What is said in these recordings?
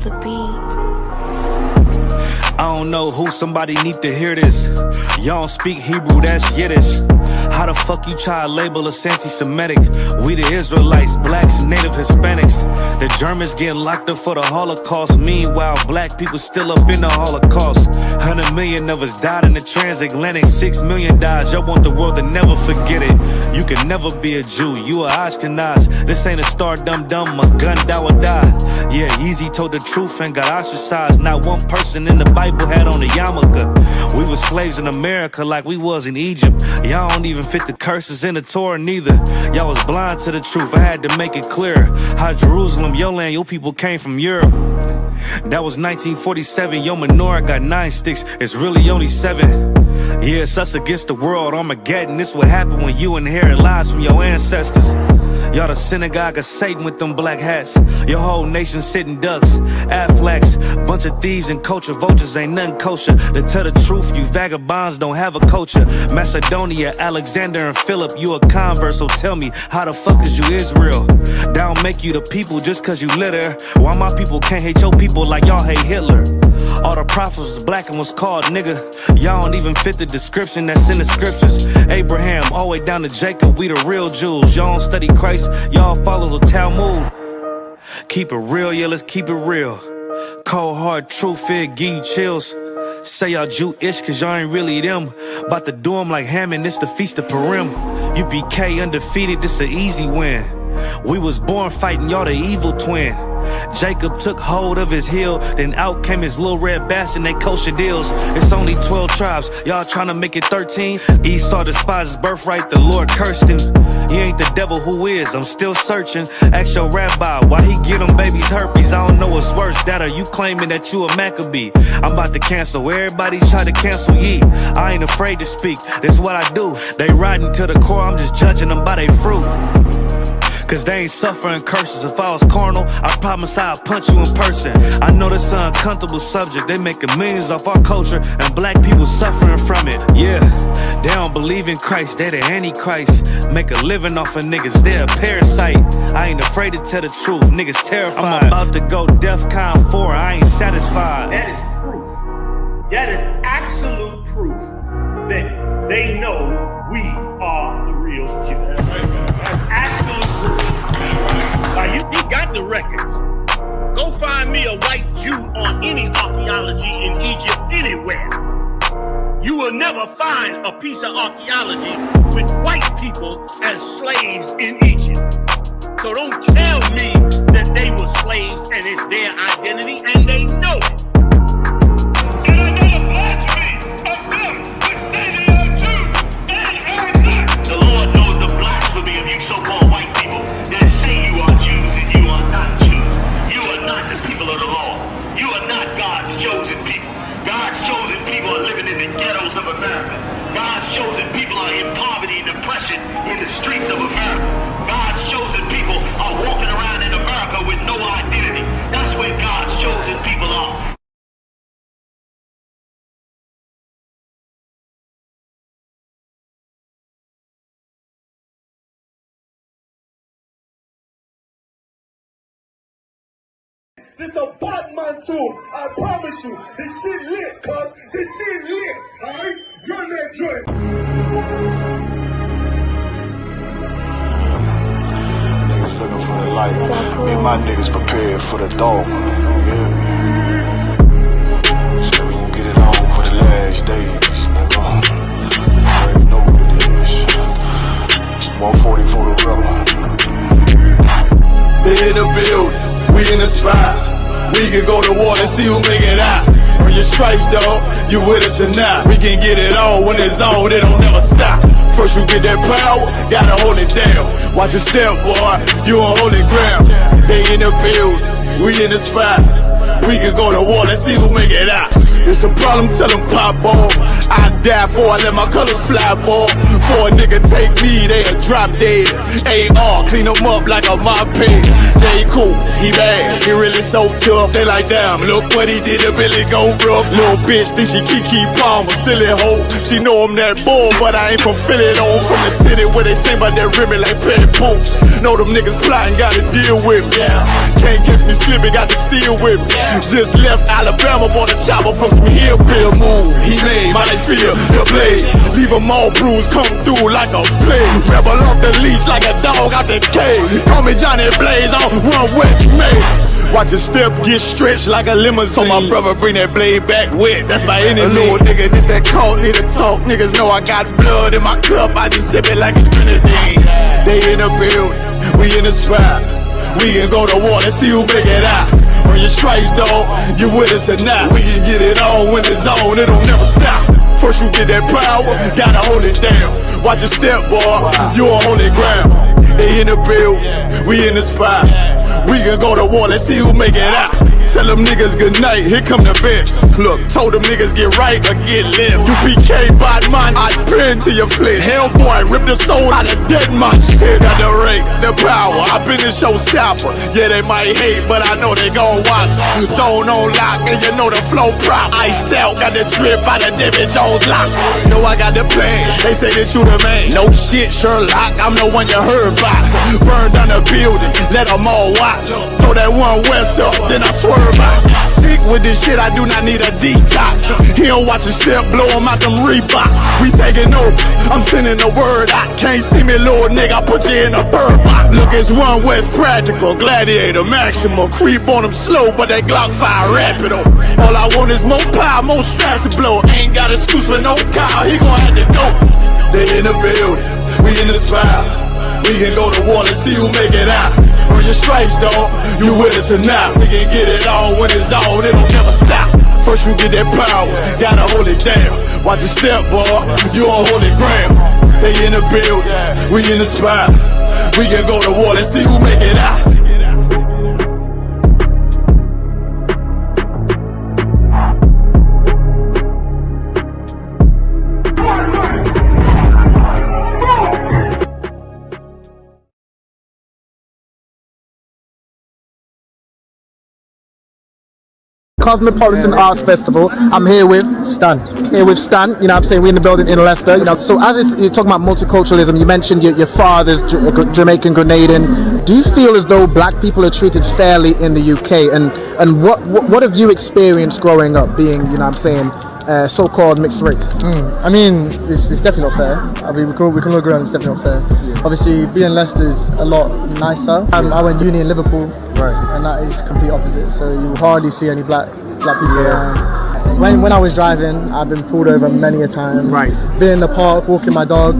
the beat. I don't know who, somebody need to hear this. Y'all don't speak Hebrew, that's Yiddish. How the fuck you try to label us anti-Semitic? We the Israelites, blacks, native Hispanics. The Germans getting locked up for the Holocaust. Meanwhile, black people still up in the Holocaust. 100 million of us died in the transatlantic. 6 million died, y'all want the world to never forget it. You can never be a Jew, you a Ashkenaz. This ain't a star dum-dum, a gun die or die. Yeah, Yeezy told the truth and got ostracized. Not one person in the Bible had on a yarmulke. We were slaves in America like we was in Egypt. Y'all don't even fit the curses in the Torah neither. Y'all was blind to the truth, I had to make it clear. How Jerusalem, your land, your people came from Europe. That was 1947, your menorah got 9 sticks, it's really only 7. Yeah, it's us against the world, Armageddon. This what happened when you inherit lies from your ancestors. Y'all the synagogue of Satan with them black hats. Your whole nation sitting ducks, Aflacs. Bunch of thieves and culture vultures, ain't nothing kosher. To tell the truth, you vagabonds don't have a culture. Macedonia, Alexander and Philip, you a convert, so tell me, how the fuck is you Israel? That don't make you the people just cause you litter. Why my people can't hate your people like y'all hate Hitler? All the prophets was black and was called nigga. Y'all don't even fit the description that's in the scriptures. Abraham all the way down to Jacob, we the real Jews. Y'all don't study Christ, y'all follow the Talmud. Keep it real, yeah, let's keep it real. Cold hard truth, it give you chills. Say y'all Jewish cause y'all ain't really them. About to do them like Hammond, this the Feast of Purim. UPK undefeated, this an easy win. We was born fighting, y'all the evil twin. Jacob took hold of his heel, then out came his little red bastard, they kosher deals. It's only 12 tribes, y'all trying to make it 13. Esau despised his birthright, the Lord cursed him. He ain't the devil, who is? I'm still searching. Ask your rabbi, why he get them babies herpes? I don't know what's worse, that or you claiming that you a Maccabee. I'm about to cancel, everybody try to cancel ye. I ain't afraid to speak, this what I do. They riding to the core, I'm just judging them by their fruit. Cause they ain't suffering curses. If I was carnal, I promise I'd punch you in person. I know this an uncomfortable subject. They making millions off our culture and black people suffering from it. Yeah, they don't believe in Christ, they the Antichrist. Make a living off of niggas, they a parasite. I ain't afraid to tell the truth, niggas terrified. I'm about to go DEFCON 4, I ain't satisfied. That is proof, that is absolute proof that they know we are the real Jews. That's absolute proof. Now you got the records. Go find me a white Jew on any archaeology in Egypt anywhere. You will never find a piece of archaeology with white people as slaves in Egypt. So don't tell me that they were slaves and it's their identity, and they know it. And I know the blasphemy of them that say they are Jews and are not. The Lord knows the blasphemy of you so-called white people that say you are Jews and you are not Jews. You are not the people of the law. You are not God's chosen people. God's chosen people are living in the ghettos of America. God's chosen people are in poverty and depression in the streets of America. God's chosen people are walking around in America with no identity. That's where God's chosen people are. This a Batman too, I promise you. This shit lit, cuz. This shit lit, alright? Run that joint. Niggas looking for the light. Me and my niggas prepared for the dog. Yeah. So we gon' get it on for the last days, nigga. You already know what it is. 140 for the rubber. They in the building, we in the spot. We can go to war and see who make it out. Earn your stripes, dog, you with us or not. We can get it on when it's on, it don't never stop. First you get that power, gotta hold it down. Watch your step, boy, you on holy ground. They in the building, we in the spot. We can go to war and see who make it out. It's a problem, tell them pop off. I die for I let my colors fly, boy. For a nigga take me, they'll drop dead. AR, clean them up like a mop pig. J. Cool, he bad, he really so tough. They like, damn, look what he did, it really go rough. Little bitch think she Kiki Palmer, silly hoe. She know I'm that bull, but I ain't from Philly though. From the city where they sing about that ribbon like petty poops. Know them niggas plotting, gotta deal with me. Can't catch me slipping, got to steal with me. Just left Alabama, bought a chopper from some hillbill move. He made my feel the blade. Leave them all bruised, come through like a plague. Rebel off the leash like a dog out the cage. Call me Johnny Blaze on Run West May. Watch your step get stretched like a limousine. So my brother bring that blade back wet, that's my enemy. A little nigga, this that cold, need to talk. Niggas know I got blood in my cup, I just sip it like it's grenadine. They in the building, we in the spot. We can go to war, let's see who make it out. Earn your stripes, dog, you with us or not. We can get it on when it's on, it'll never stop. First you get that power, gotta hold it down. Watch your step, boy, you on holy ground. They in the building, we in the spot. We can go to war, let's see who make it out. Tell them niggas good night, here come the best. Look, told them niggas get right or get left. UPK bad man, I pin to your flesh. Hellboy, rip the soul out of dead man. Shit, got the rate, the power, I been the showstopper. Yeah, they might hate, but I know they gon' watch. Zone on lock, and you know the flow prop. Iced out, got the drip out of David Jones lock. Know I got the plan, they say that you the man. No shit, Sherlock, I'm the one you heard about. Burn down the building, let them all watch. Throw that one west up, then I swerve out. Sick with this shit, I do not need a detox. He don't watch a step, blow him out them Reeboks. We taking over, I'm sending the word out. Can't see me, little nigga, I put you in a bird box. Look, it's One West practical, gladiator maximum. Creep on them slow, but they Glock fire rapid. All I want is more power, more straps to blow. Ain't got excuse for no cow, he gon' have to go. They in the building, we in the spot. We can go to war and see who make it out. Earn your stripes, dog, you with us or not. We can get it on when it's on, it'll never stop. First you get that power, gotta hold it down. Watch your step, boy, you on holy ground. They in the building, we in the spot. We can go to war and see who make it out. Cosmopolitan Arts Festival. I'm here with Stan. You know what I'm saying? We're in the building in Leicester. You know, so as you're talking about multiculturalism, you mentioned your father's Jamaican Grenadian. Do you feel as though black people are treated fairly in the UK? And what have you experienced growing up being, you know what I'm saying, so-called mixed race? I mean, it's definitely not fair. I mean, we can all agree on it's definitely not fair. Yeah. Obviously, being Leicester's a lot nicer. I went uni in Liverpool, right, and that is complete opposite. So you hardly see any black people around. When I was driving, I've been pulled over many a time. Right. Been in the park, walking my dog,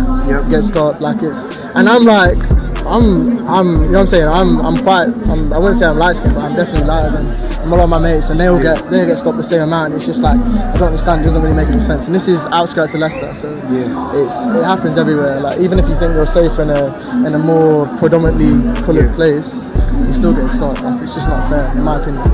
get stopped like it's, and I'm like, I'm, you know what I'm saying? I'm quite, I wouldn't say I'm light skinned, but I'm definitely lighter than a lot of my mates, and they all get stopped the same amount. It's just like, I don't understand. It doesn't really make any sense. And this is outskirts of Leicester, so it happens everywhere. Like even if you think you're safe in a more predominantly coloured place, you still get stopped. Like, it's just not fair, in my opinion.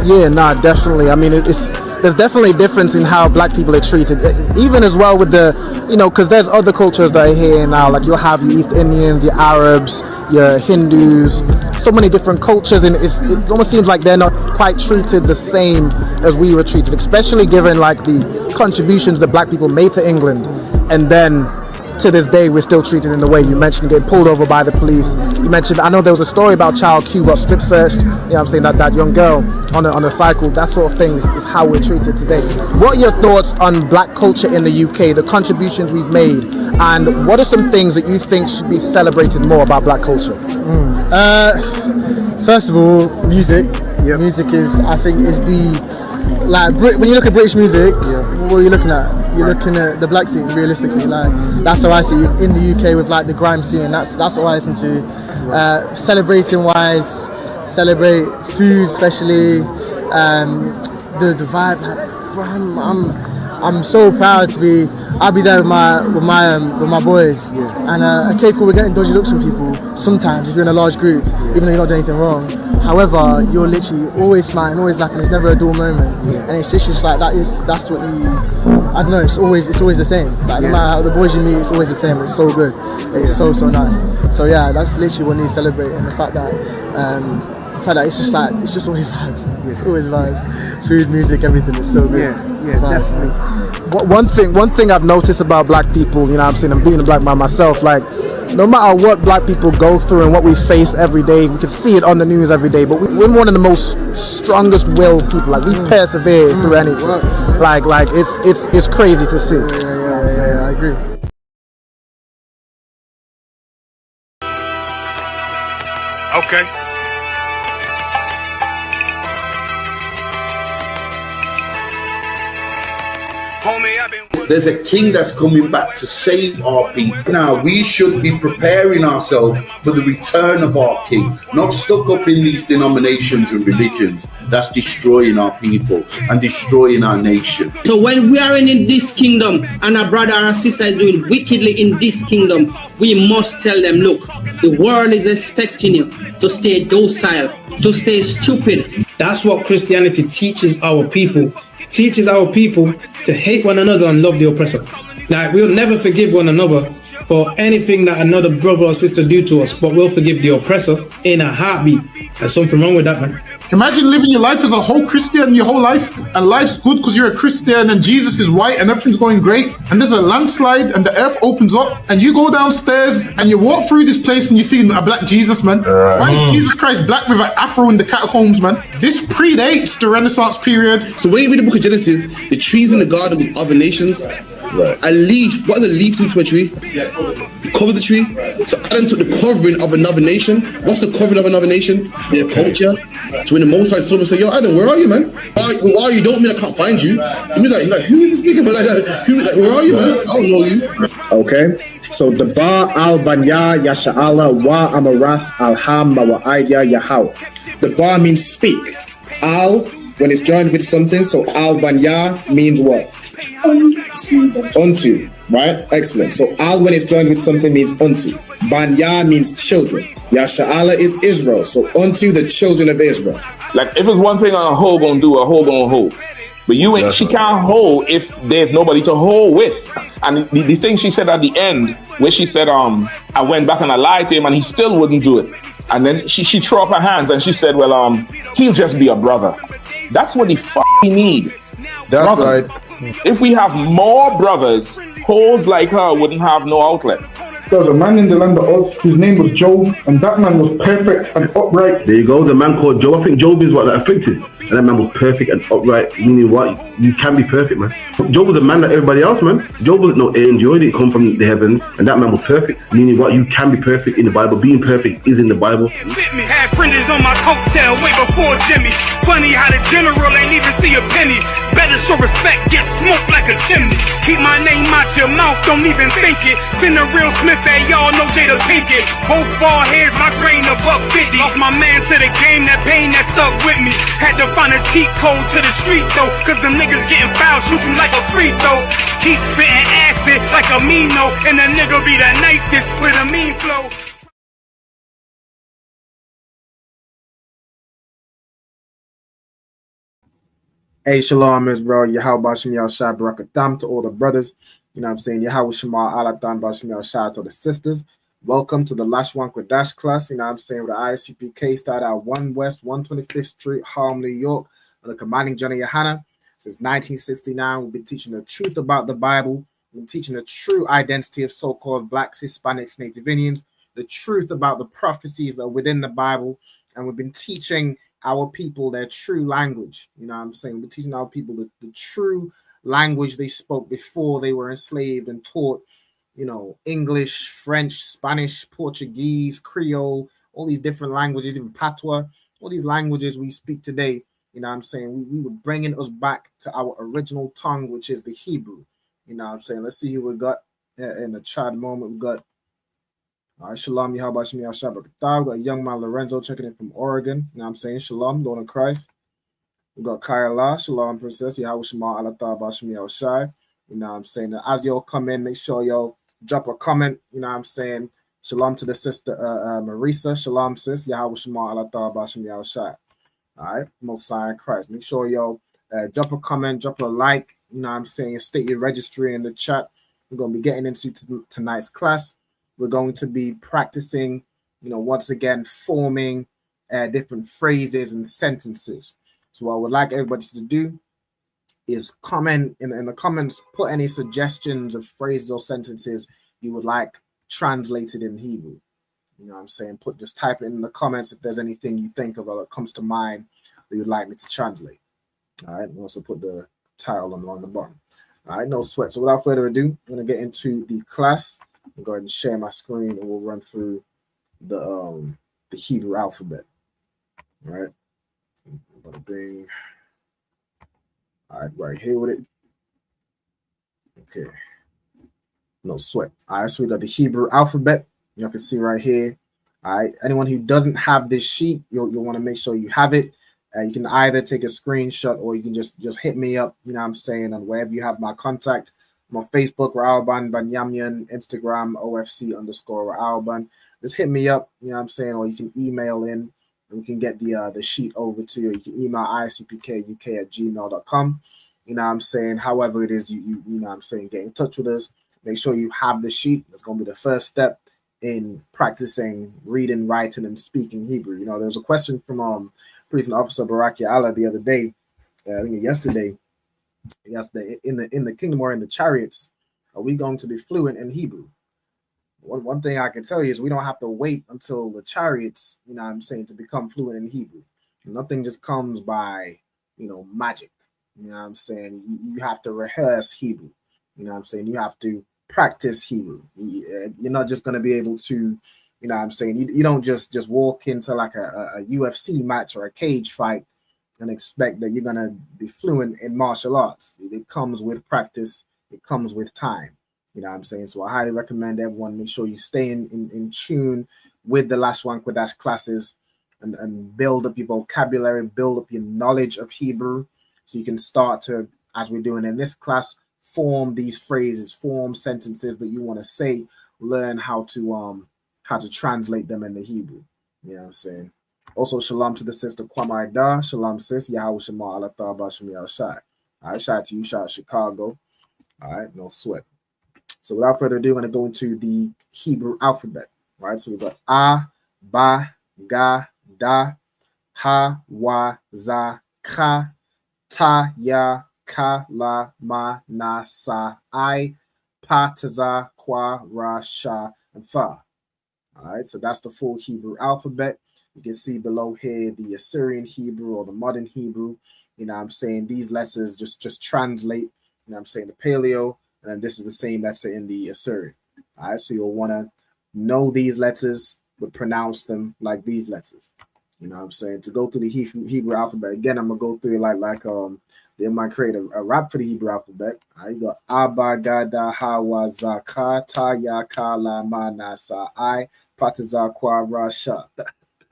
Yeah, nah, definitely. I mean, there's definitely a difference in how black people are treated, even as well with the, you know, because there's other cultures that are here now, like you'll have your East Indians, your Arabs, your Hindus, so many different cultures, and it almost seems like they're not quite treated the same as we were treated, especially given like the contributions that black people made to England, and then to this day we're still treated in the way you mentioned, getting pulled over by the police. You mentioned, I know there was a story about Child Q got strip searched, you know what I'm saying, that young girl on a cycle. That sort of thing is how we're treated today. What are your thoughts on black culture in the UK, the contributions we've made, and what are some things that you think should be celebrated more about black culture? First of all, music. Music is, I think, is the, like, when you look at British music, what are you looking at? You're looking at the black scene, realistically. Like, that's how I see it in the UK with like the grime scene. That's what I listen to. Celebrating wise, celebrate food, especially the vibe. Like, bro, I'm so proud to be. I'll be there with my boys. And okay, cool. We're getting dodgy looks from people sometimes if you're in a large group, even though you're not doing anything wrong. However, you're literally always smiling, always laughing. There's never a dull moment, and it's just like that's what you. I don't know. It's always the same. Like no matter how the boys you meet, it's always the same. It's so good. It's so nice. So yeah, that's literally what needs celebrating. The fact that it's just always vibes. It's always vibes. Food, music, everything is so good. Definitely. One thing I've noticed about black people, you know what I'm saying, and being a black man myself, like no matter what black people go through and what we face every day, we can see it on the news every day, but we're one of the most strongest willed people. Like we persevere through anything. Like it's crazy to see. Yeah, I agree. Okay. There's a king that's coming back to save our people. Now, we should be preparing ourselves for the return of our king, not stuck up in these denominations and religions that's destroying our people and destroying our nation. So when we are in this kingdom and our brother and sister is doing wickedly in this kingdom, we must tell them, look, the world is expecting you to stay docile, to stay stupid. That's what Christianity teaches our people. Teaches our people to hate one another and love the oppressor. Like, we'll never forgive one another for anything that another brother or sister do to us, but we'll forgive the oppressor in a heartbeat. There's something wrong with that, man. Imagine living your life as a whole Christian your whole life, and life's good because you're a Christian and Jesus is white and everything's going great, and there's a landslide and the earth opens up and you go downstairs and you walk through this place and you see a black Jesus, man. Why is Jesus Christ black with an afro in the catacombs, man? This predates the Renaissance period. So when you read the book of Genesis, the trees in the garden with other nations, a leaf, what does a leaf do to a tree? Cover the tree. So Adam took the covering of another nation. What's the covering of another nation? Their culture. So when the Most High saw him and said, yo, Adam, where are you, man? Why are you? Don't mean I can't find you. He was like, who is this nigga? Like, where are you, man? I don't know you. Okay. So the Ba al Banya Yasha'ala wa Amarath al Hamma wa Idea Yahweh. The Ba means speak. Al, when it's joined with something, so al Banya means what? Unto, right? Excellent. So al when it's joined with something means unto. Banya means children. Yasha'ala is Israel. So unto the children of Israel. Like if it's one thing a hoe gonna do, a hoe gonna hold. But you ain't, she can't hold if there's nobody to hold with. And the thing she said at the end, where she said, I went back and I lied to him and he still wouldn't do it. And then she threw up her hands and she said, well, he'll just be a brother. That's what he need. That's brothers. Right. If we have more brothers, hoes like her wouldn't have no outlet. There was a man in the land of Oz, his name was Job, and that man was perfect and upright. There you go, the man called Job. I think Job is what that afflicted. And that man was perfect and upright, meaning what? You can be perfect, man. Job was a man like everybody else, man. Job wasn't no angel, he didn't come from the heavens, and that man was perfect, meaning what? You can be perfect in the Bible. Being perfect is in the Bible. Had fringes on my coattail way before Jimmy. Funny how the general ain't even see a penny. Better show respect, get smoked like a chimney. Keep my name out your mouth, don't even think it. Send a real Smith that y'all know Jada Pinkett. Both ball heads, my grain a $1.50. Lost my man to the game, that pain that stuck with me. Had to find a cheat code to the street though, cause them niggas getting foul, shoot you like a free throw. Keep spitting acid like a Mino, and the nigga be the nicest with a mean flow. Hey, shalom, Israel. Yahweh Bashim Yahshua Barakatam to all the brothers. You know what I'm saying? Yahweh Shema Alatan Bashim Yahshua to the sisters. Welcome to the Lashawan Qadash class. You know what I'm saying? With the ISUPK started at 1 West 125th Street, Harlem, New York. With the commanding Johnny Yohana. Since 1969, we've been teaching the truth about the Bible. We've been teaching the true identity of so-called Blacks, Hispanics, Native Indians. The truth about the prophecies that are within the Bible. And we've been teaching our people their true language. You know what I'm saying? We're teaching our people the true language they spoke before they were enslaved and taught, you know, English, French, Spanish, Portuguese, Creole, all these different languages, even Patois, all these languages we speak today. You know what I'm saying? We were bringing us back to our original tongue, which is the Hebrew. You know what I'm saying? Let's see who we got in the chat moment. We got Shalom, Yahweh Shem Yahshua Barakatah. We got young man Lorenzo checking in from Oregon. You know what I'm saying? Shalom, Lord of Christ. We got Kyla, Shalom, Princess. Yahweh Shema Alatah Bashem Yahushai. You know what I'm saying? As y'all come in, make sure y'all drop a comment. You know what I'm saying? Shalom to the sister Marisa. Shalom, sis. Yahweh Shema Allah Bashim Yahushai. All right, Most High in Christ. Make sure y'all drop a comment, drop a like. You know what I'm saying? State your registry in the chat. We're going to be getting into tonight's class. We're going to be practicing, once again, forming different phrases and sentences. So what I would like everybody to do is comment in the comments, put any suggestions of phrases or sentences you would like translated in Hebrew. You know what I'm saying? Just type it in the comments if there's anything you think of or that comes to mind that you'd like me to translate. All right, and also put the title on the bottom. All right, no sweat. So without further ado, I'm going to get into the class. I'll go ahead and share my screen and we'll run through the Hebrew alphabet. All right. Bing. All right here with it. Okay. No sweat. All right, so we got the Hebrew alphabet. You can see right here. All right. Anyone who doesn't have this sheet, you'll want to make sure you have it. You can either take a screenshot or you can just hit me up. You know what I'm saying, on wherever you have my contact. I'm on Facebook, Ra'alban Banyamyan, Instagram, OFC_Ra'alban. Just hit me up. You know what I'm saying, or you can email in. We can get the sheet over to you. You can email isupkuk@gmail.com. You know what I'm saying? However it is, you know what I'm saying, get in touch with us. Make sure you have the sheet. That's going to be the first step in practicing reading, writing, and speaking Hebrew. You know, there was a question from Priest and Officer Baraki Allah the other day, I think yesterday, in the kingdom or in the chariots, are we going to be fluent in Hebrew? One thing I can tell you is we don't have to wait until the chariots, you know what I'm saying, to become fluent in Hebrew. Nothing just comes by, magic. You know what I'm saying? You have to rehearse Hebrew. You know what I'm saying? You have to practice Hebrew. You're not just going to be able to, you know what I'm saying? You don't just walk into like a UFC match or a cage fight and expect that you're going to be fluent in martial arts. It comes with practice. It comes with time. You know what I'm saying? So I highly recommend everyone make sure you stay in tune with the Lashawan Qadash classes and build up your vocabulary, build up your knowledge of Hebrew so you can start to, as we're doing in this class, form these phrases, form sentences that you want to say, learn how to translate them into Hebrew. You know what I'm saying? Also, shalom to the sister Kwamai Da. Shalom, sis. Yahweh Shema Allah Bashim Yahushai. All right, shout out to you, shout out Chicago. All right, no sweat. So without further ado, I'm going to go into the Hebrew alphabet. All right, so we've got A, Ba, Ga, Da, Ha, Wa, Za, Ka, Ta, Ya, Ka, La, Ma, Na, Sa, I, Pa, Ta, Za, Kwa, Ra, Sha, and Fa. All right, so that's the full Hebrew alphabet. You can see below here the Assyrian Hebrew or the modern Hebrew. You know what I'm saying? These letters just translate. You know what I'm saying? The Paleo. And this is the same that's in the Assyrian. All right, so you'll want to know these letters, but pronounce them like these letters. You know what I'm saying? To go through the Hebrew alphabet, again, I'm going to go through it like they might create a rap for the Hebrew alphabet. All right, you got Abba, Gada, Hawa, Zaka, Ta, Ya, Ka, La, Ma, Na, Sa, I, Pataza, Kwa, Ra, Sha.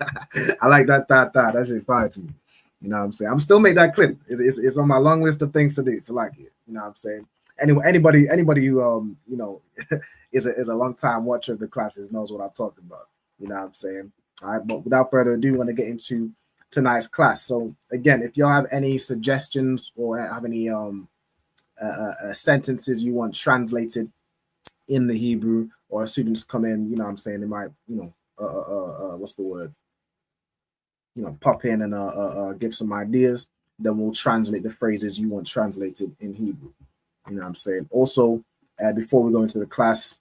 I like that. That shit fire to me. You know what I'm saying? I'm still make that clip. It's on my long list of things to do. So like it. You know what I'm saying? Anyway, anybody who is a long time watcher of the classes knows what I'm talking about. You know what I'm saying? All right, but without further ado, I want to get into tonight's class. So again, if y'all have any suggestions or have any sentences you want translated in the Hebrew, or students come in, you know what I'm saying, they might, what's the word? Pop in and give some ideas, then we'll translate the phrases you want translated in Hebrew. You know what I'm saying? Also, before we go into the class,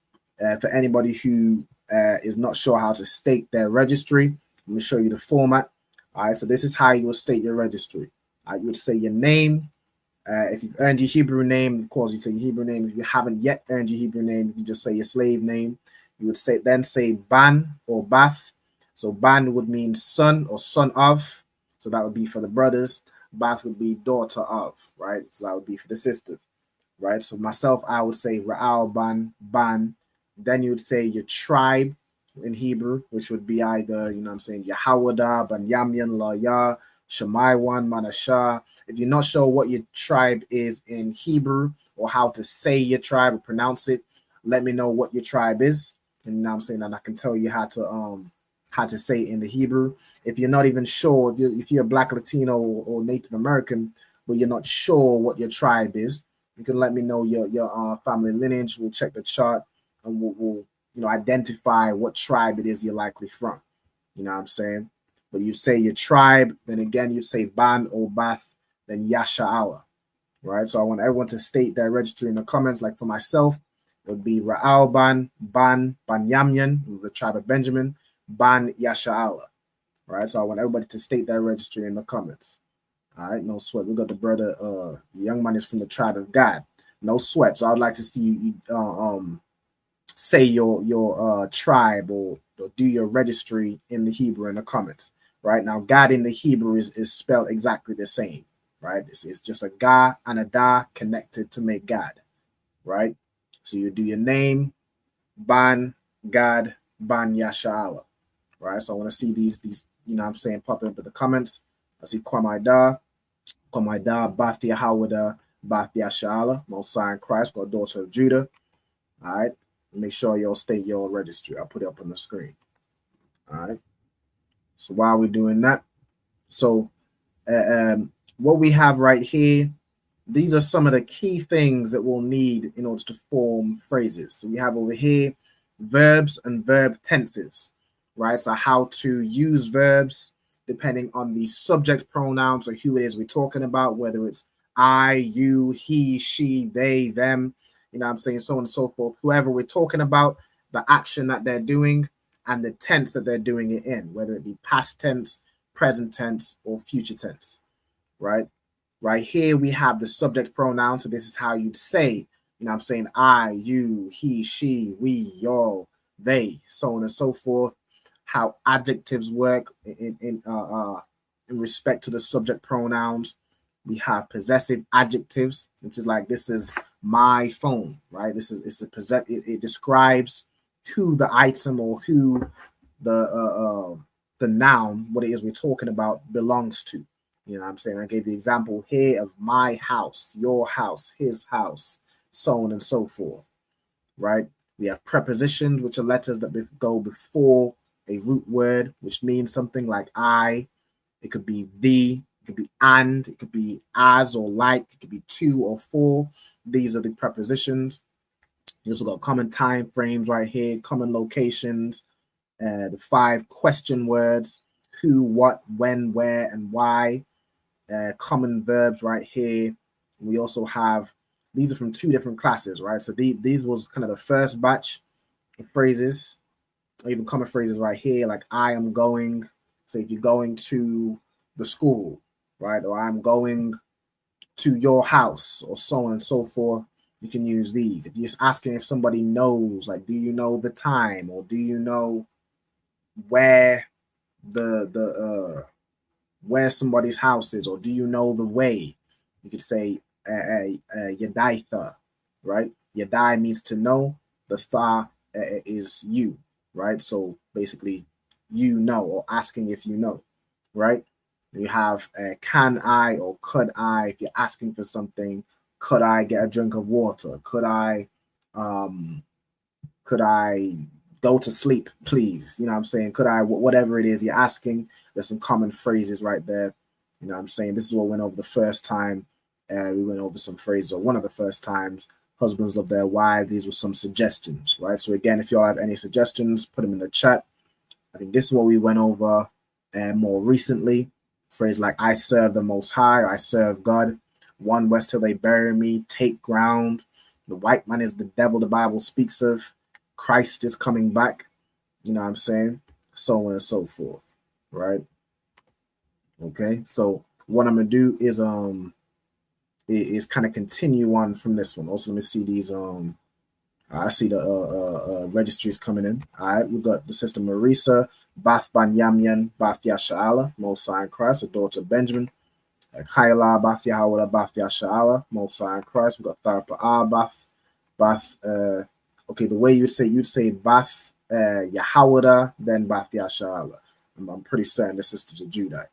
for anybody who is not sure how to state their registry, I'm going to show you the format. All right, so this is how you will state your registry. You would say your name. If you've earned your Hebrew name, of course, you say your Hebrew name. If you haven't yet earned your Hebrew name, you can just say your slave name. You would say ban or bath. So ban would mean son or son of. So that would be for the brothers. Bath would be daughter of, right? So that would be for the sisters. Right, so myself, I would say Ra'alban, Ban. Then you would say your tribe in Hebrew, which would be either, you know what I'm saying, Yahawada, Banyamyan, La Ya, Shemaiwan, Manashah. If you're not sure what your tribe is in Hebrew or how to say your tribe or pronounce it, let me know what your tribe is. And you know what I'm saying, and I can tell you how to say it in the Hebrew. If you're not even sure, if you're a Black, Latino, or Native American, but you're not sure what your tribe is, you can let me know your family lineage. We'll check the chart, and we'll identify what tribe it is you're likely from. You know what I'm saying? But you say your tribe, then again you say Ban or Bath, then Yasha'Allah. Right? So I want everyone to state their registry in the comments. Like for myself, it would be Ra'al Ban Yamyan, the tribe of Benjamin, Ban Yasha'Allah. Right? So I want everybody to state their registry in the comments. All right, no sweat. We got the brother, the young man is from the tribe of God. No sweat. So I'd like to see you say your tribe or do your registry in the Hebrew in the comments. Right now, God in the Hebrew is spelled exactly the same. Right, it's just a Ga and a Da connected to make God. Right, so you do your name, Ban God, Ban Yasha'Allah. Right, so I want to see these popping up in the comments. I see Kwamaida, Bath Yahawada, Bath Yasha'Allah, Most High in Christ, God, daughter of Judah. All right, make sure you'll state your registry. I'll put it up on the screen. All right, so while we're doing that, so what we have right here, these are some of the key things that we'll need in order to form phrases. So we have over here verbs and verb tenses, right? So how to use verbs depending on the subject pronouns or who it is we're talking about, whether it's I, you, he, she, they, them, you know what I'm saying, so on and so forth. Whoever we're talking about, the action that they're doing and the tense that they're doing it in, whether it be past tense, present tense, or future tense. Right here we have the subject pronoun. So this is how you'd say, you know what I'm saying, I, you, he, she, we, y'all, they, so on and so forth. How adjectives work in respect to the subject pronouns. We have possessive adjectives, which is like, this is my phone, right? It describes who the item or who the noun, what it is we're talking about, belongs to. You know what I'm saying? I gave the example here of my house, your house, his house, so on and so forth, right? We have prepositions, which are letters that go before a root word, which means something like I. It could be the, it could be and, it could be as or like, it could be to or for. These are the prepositions. You also got common time frames right here, common locations, the 5 question words, who, what, when, where, and why. Common verbs right here. We also have, these are from 2 different classes, right? So these was kind of the first batch of phrases, or even common phrases right here, like I am going. So if you're going to the school, right? Or I'm going to your house, or so on and so forth, you can use these. If you're asking if somebody knows, like, do you know the time, or do you know where where somebody's house is, or do you know the way? You could say Yadaitha, right? Yadai means to know. The tha is you, right? So basically, you know, or asking if you know, right? You have can I or could I, if you're asking for something, could I get a drink of water? Could I go to sleep, please? You know what I'm saying? Could I, whatever it is you're asking, there's some common phrases right there. You know what I'm saying? This is what we went over the first time. We went over some phrases, or one of the first times. Husbands love their wives. These were some suggestions, right? So again, if you all have any suggestions, put them in the chat. I think this is what we went over more recently. Phrase like, I serve the Most High, or I serve God. 1 west till they bury me, take ground. The white man is the devil the Bible speaks of. Christ is coming back. You know what I'm saying? So on and so forth, right? Okay, so what I'm gonna do is kind of continue on from this one. Also, let me see these. I see the registries coming in. All right, we've got the sister Marisa, Bath Ban Yamyan, Bath Yasha'Allah, Most High in Christ, the daughter of Benjamin. Kaila, Bath Yahawala, Bath Yasha'Allah, Most High in Christ. We've got Tharpa Bath. Okay, the way you'd say Bath Yahawada, then Bath Yasha'Allah. I'm pretty certain the sisters of Judah.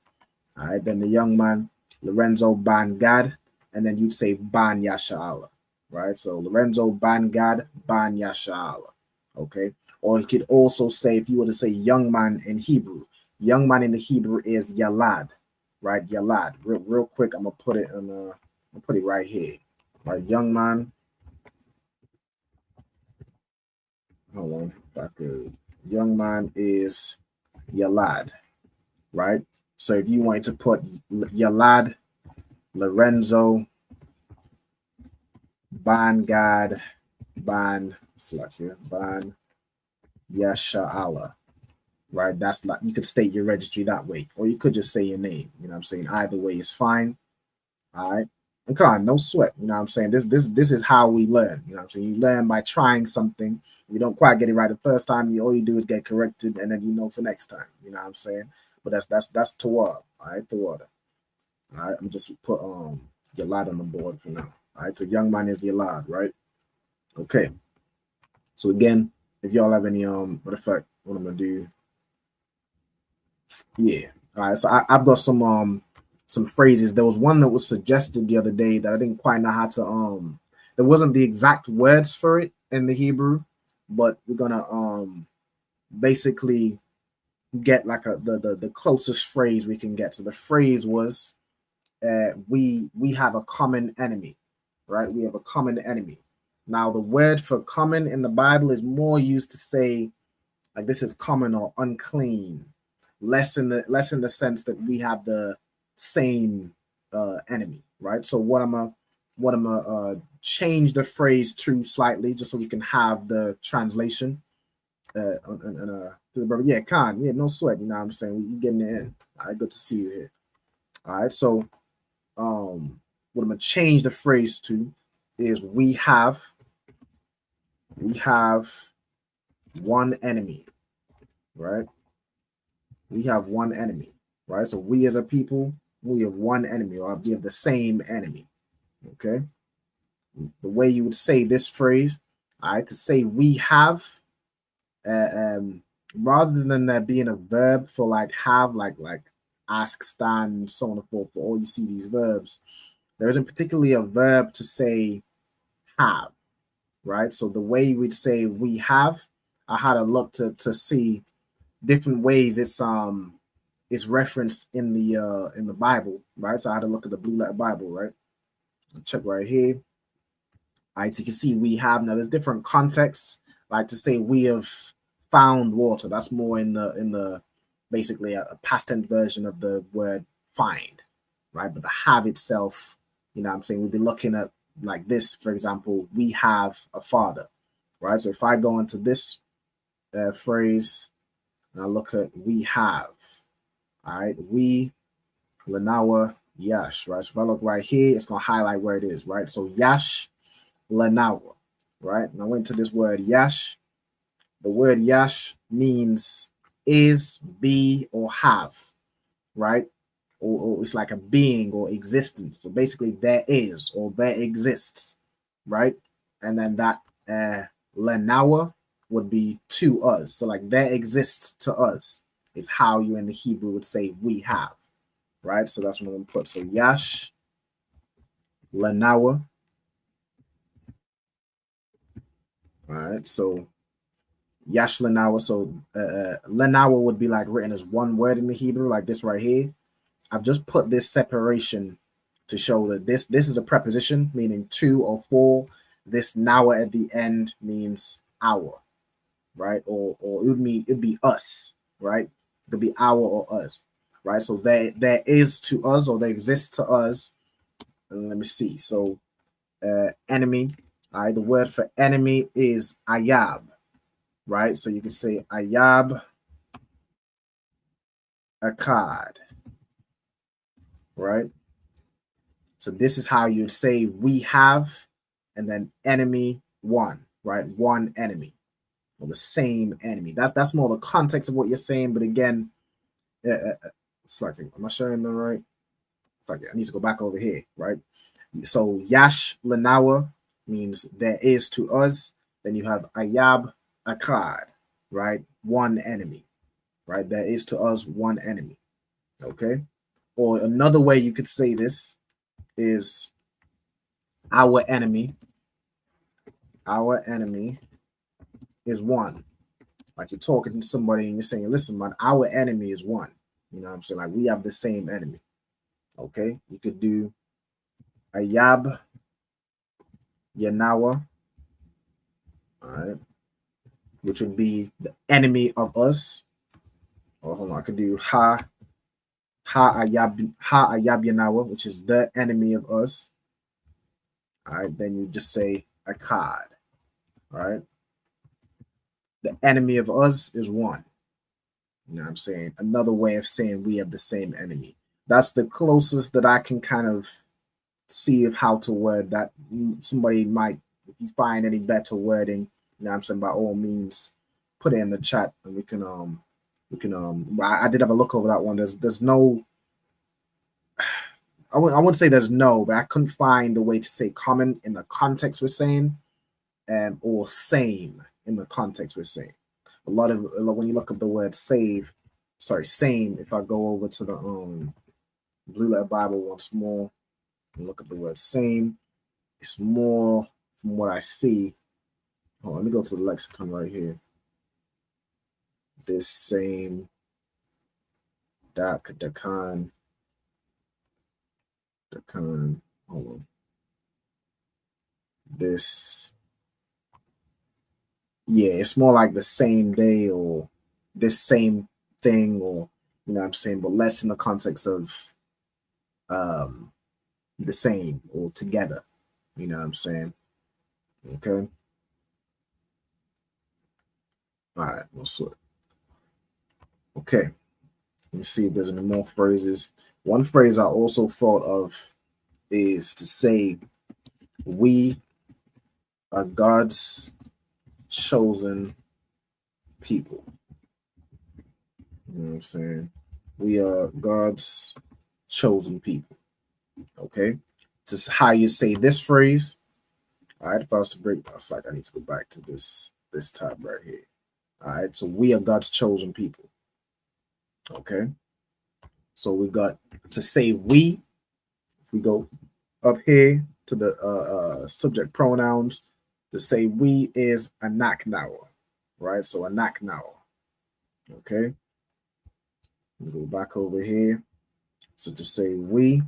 All right, then the young man, Lorenzo Ban Gad, and then you'd say Ban Yasha'Allah, right? So Lorenzo Ban Gad, Ban Yasha'Allah. Okay. Or you could also say, if you were to say young man in Hebrew, young man in the Hebrew is Yalad, right? Yalad. Real quick, I'm gonna put it on. I'll put it right here. Right, young man. Hold on, if I could. Young man is Yalad, right? So if you wanted to put Yalad, Lorenzo, Ban Gad, Ban Ban Yasha'Allah, right? That's like, you could state your registry that way, or you could just say your name. You know what I'm saying? Either way is fine. All right. And come on, no sweat. You know what I'm saying? This is how we learn. You know what I'm saying? You learn by trying something. You don't quite get it right the first time. All you do is get corrected, and then you know for next time. You know what I'm saying? But that's Tawad. All right, Tawad. All right, I'm just put Yalad on the board for now. All right, so young man is Yalad, right? Okay. So again, if y'all have any what effect, what I'm gonna do? Yeah. All right. So I've got some phrases. There was one that was suggested the other day that I didn't quite know how to there wasn't the exact words for it in the Hebrew, but we're gonna basically get like the closest phrase we can get. So the phrase was we have a common enemy, right? We have a common enemy. Now the word for common in the Bible is more used to say like this is common or unclean, less in the sense that we have the same enemy, right? So what I'm gonna change the phrase to slightly just so we can have the translation. Yeah, Khan, yeah, no sweat. You know what I'm saying? We getting it in. All right, good to see you here. All right, so what I'm gonna change the phrase to is we have one enemy, right? We have one enemy, right? So we as a people, we have one enemy, or we have the same enemy. Okay. The way you would say this phrase, all right, to say we have, rather than there being a verb for like have, like ask, stand, so on and forth, for all you see these verbs, there isn't particularly a verb to say have, right? So the way we'd say we have, I had to look to see different ways it's referenced in the Bible, right? So I had to look at the Blue Letter Bible, right? Check right here. All right, so you can see we have, now there's different contexts, like to say we have found water. That's more in the basically a past tense version of the word find, right? But the have itself, you know what I'm saying, we'd be looking at like this, for example, we have a father, right? So if I go into this phrase and I look at we have, all right, we, Lanawa, Yash, right? So if I look right here, it's going to highlight where it is, right? So Yash, Lanawa, right? And I went to this word Yash. The word Yash means is, be, or have, right? Or it's like a being or existence. So basically there is or there exists, right? And then that Lanawa would be to us. So like there exists to us is how you in the Hebrew would say we have, right? So that's what I'm going to put. So Yash, Lanawa. All right, so Yash Lanawa. So Lanawa would be like written as one word in the Hebrew, like this right here. I've just put this separation to show that this is a preposition meaning to or for. This nawa at the end means our, right? Or it'd be us, right? It could be our or us, right? So there is to us or there exists to us. And let me see. So enemy. All right, the word for enemy is ayab, right? So you can say ayab akad, right? So this is how you'd say we have, and then enemy one, right? One enemy, or the same enemy. That's more the context of what you're saying. But again, it's like, am I sharing the right? It's like I need to go back over here, right? So Yash Lanawa means there is to us. Then you have Ayab Akkad, right? One enemy, right? There is to us one enemy, okay? Or another way you could say this is our enemy is one. Like you're talking to somebody and you're saying, listen, man, our enemy is one. You know what I'm saying? Like we have the same enemy. Okay. You could do Ayab Yanawa. All right. Which would be the enemy of us. Oh, hold on. I could do Ha Ayab Yanawa, which is the enemy of us. All right. Then you just say Akkad. All right. The enemy of us is one. You know what I'm saying? Another way of saying we have the same enemy. That's the closest that I can kind of see of how to word that. Somebody might, if you find any better wording, you know what I'm saying, by all means, put it in the chat and we can I did have a look over that one. There's no, I wouldn't say there's no, but I couldn't find the way to say common in the context we're saying, or same in the context we're saying. A lot of when you look up the word same, if I go over to the Blue Letter Bible once more and look at the word same, it's more from what I see. Oh, let me go to the lexicon right here. This same dakan. Hold on. This, yeah, it's more like the same day or this same thing, or you know what I'm saying, but less in the context of the same or together. You know what I'm saying? Okay. All right, we'll sort. Okay. Let me see if there's any more phrases. One phrase I also thought of is to say, we are God's chosen people. You know what I'm saying? We are God's chosen people. Okay? This is how you say this phrase. All right, if I was to break, it's like I need to go back to this tab right here. All right, so we are God's chosen people. Okay? So we got to say we. If we go up here to the subject pronouns, to say we is anaknawa, right? So anaknawa. Okay? We go back over here. So to say we,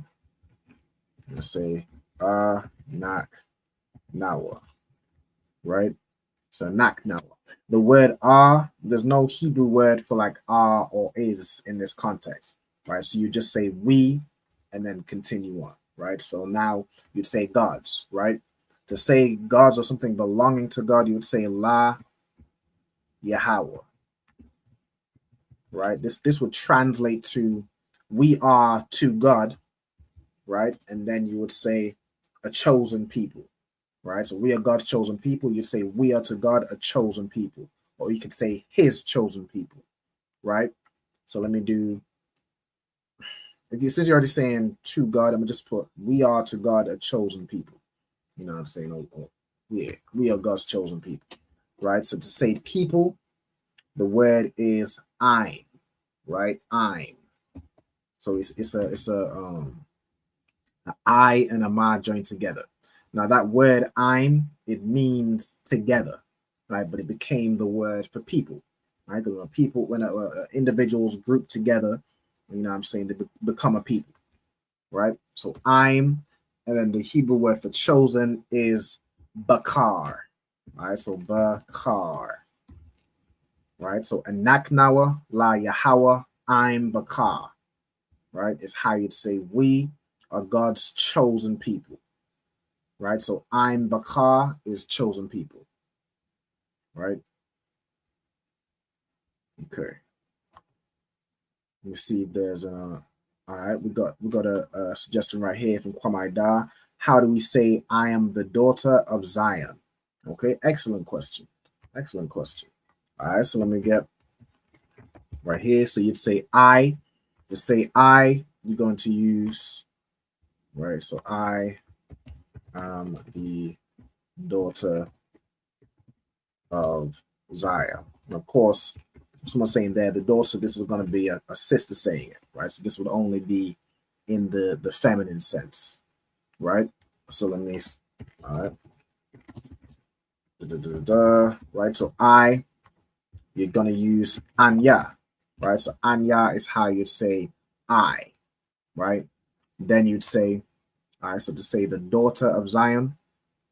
let's say naknawa, right? So naknawa. The word there's no Hebrew word for like or is in this context, right? So you just say we and then continue on, right? So now you'd say gods, right? To say gods or something belonging to God, you would say La Yahweh, right? This would translate to we are to God, right? And then you would say a chosen people, right? So we are God's chosen people. You say we are to God a chosen people, or you could say his chosen people, right? So let me do, since you're already saying to God, I'm gonna just put we are to God a chosen people. You know what I'm saying? Yeah, we are God's chosen people, right? So to say people, the word is I'm, right? I'm. So it's a I and a ma joined together. Now that word I'm, it means together, right? But it became the word for people, right? Because when individuals group together, you know what I'm saying, they become a people, right? So I'm, and then the Hebrew word for chosen is bakar, right? So bakar, right? So anaknawa la Yahweh, I'm bakar, right? Is how you'd say we are God's chosen people, right? So I'm bakar is chosen people, right? Okay. Let me see if there's all right, we got a suggestion right here from Kwame Da. How do we say I am the daughter of Zion? Okay, excellent question. Excellent question. All right, so let me get right here. So you'd say I. To say I, you're going to use, right? So I am the daughter of Zion. And of course, someone saying there, the daughter, this is going to be a sister saying it, right? So this would only be in the feminine sense, right? So let me, all right. The right? So I, you're gonna use Anya, right? So Anya is how you say I, right? Then you'd say, all right, so to say the daughter of Zion,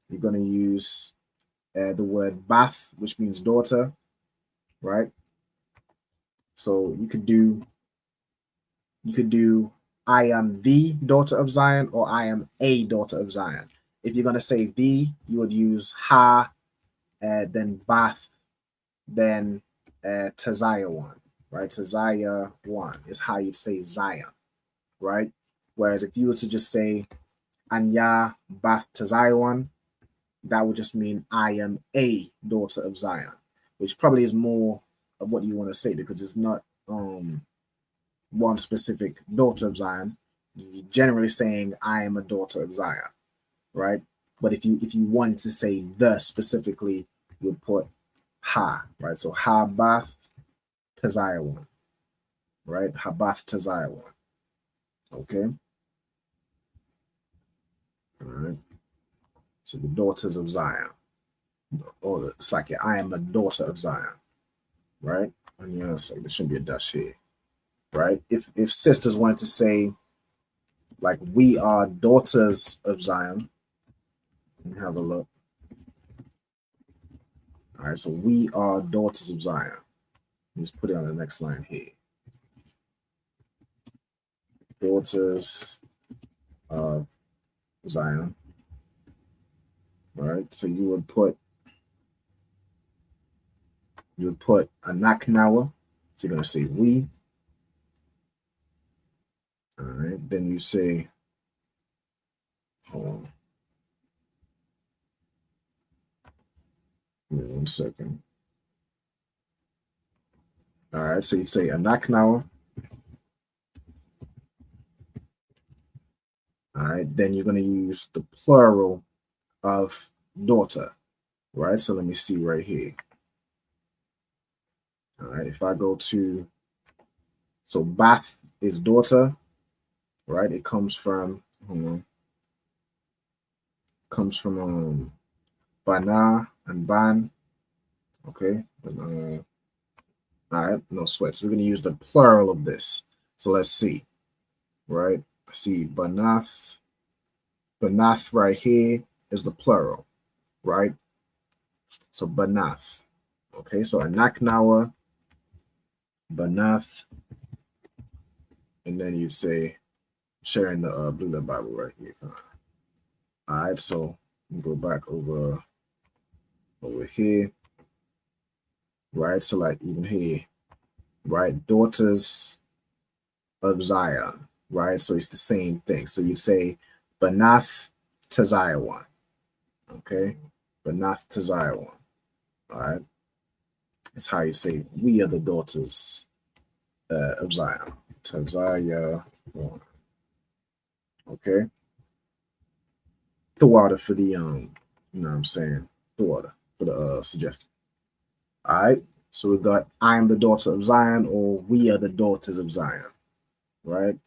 you're gonna use the word Bath, which means daughter, right? So you could do I am the daughter of Zion, or I am a daughter of Zion. If you're gonna say the, you would use ha, then Bath, then Taziah one, right? Taziah one is how you'd say Zion, right? Whereas if you were to just say Anya Bath Taziah one, that would just mean I am a daughter of Zion, which probably is more of what you want to say, because it's not one specific daughter of Zion. You're generally saying I am a daughter of Zion, right? But if you want to say the specifically, you would put ha, right? So ha Bath Taziah one, right? Ha Bath Taziah one. Okay. All right. So the daughters of Zion. Or it's like I am a daughter of Zion, right? And yeah, so there shouldn't be a dash here, right? If sisters wanted to say like we are daughters of Zion, let me have a look. All right, so we are daughters of Zion. Let's put it on the next line here. Daughters of Zion. All right, so you would put Anaknawa. So you're gonna say we. All right, then you say, hold on. Give me 1 second. All right, so you say Anaknawa. All right, then you're gonna use the plural of daughter, right? So let me see right here. All right, if I go to, so Bath is daughter, right? It comes from, Bana and Ban, okay? All right, no sweat. So we're gonna use the plural of this. So let's see, right? See, Banath right here is the plural, right? So Banath, okay? So Anaknawa, Banath, and then you say, sharing the Blue Letter Bible right here. All right, so go back over here, right? So like even here, right? Daughters of Zion, right? So it's the same thing. So you say Banath Taziah one, okay? Banath Taziah one, all right? It's how you say we are the daughters of Zion. Taziah one, okay? The water for the you know what I'm saying? The water for the suggestion. All right. So we got I am the daughter of Zion, or we are the daughters of Zion, right?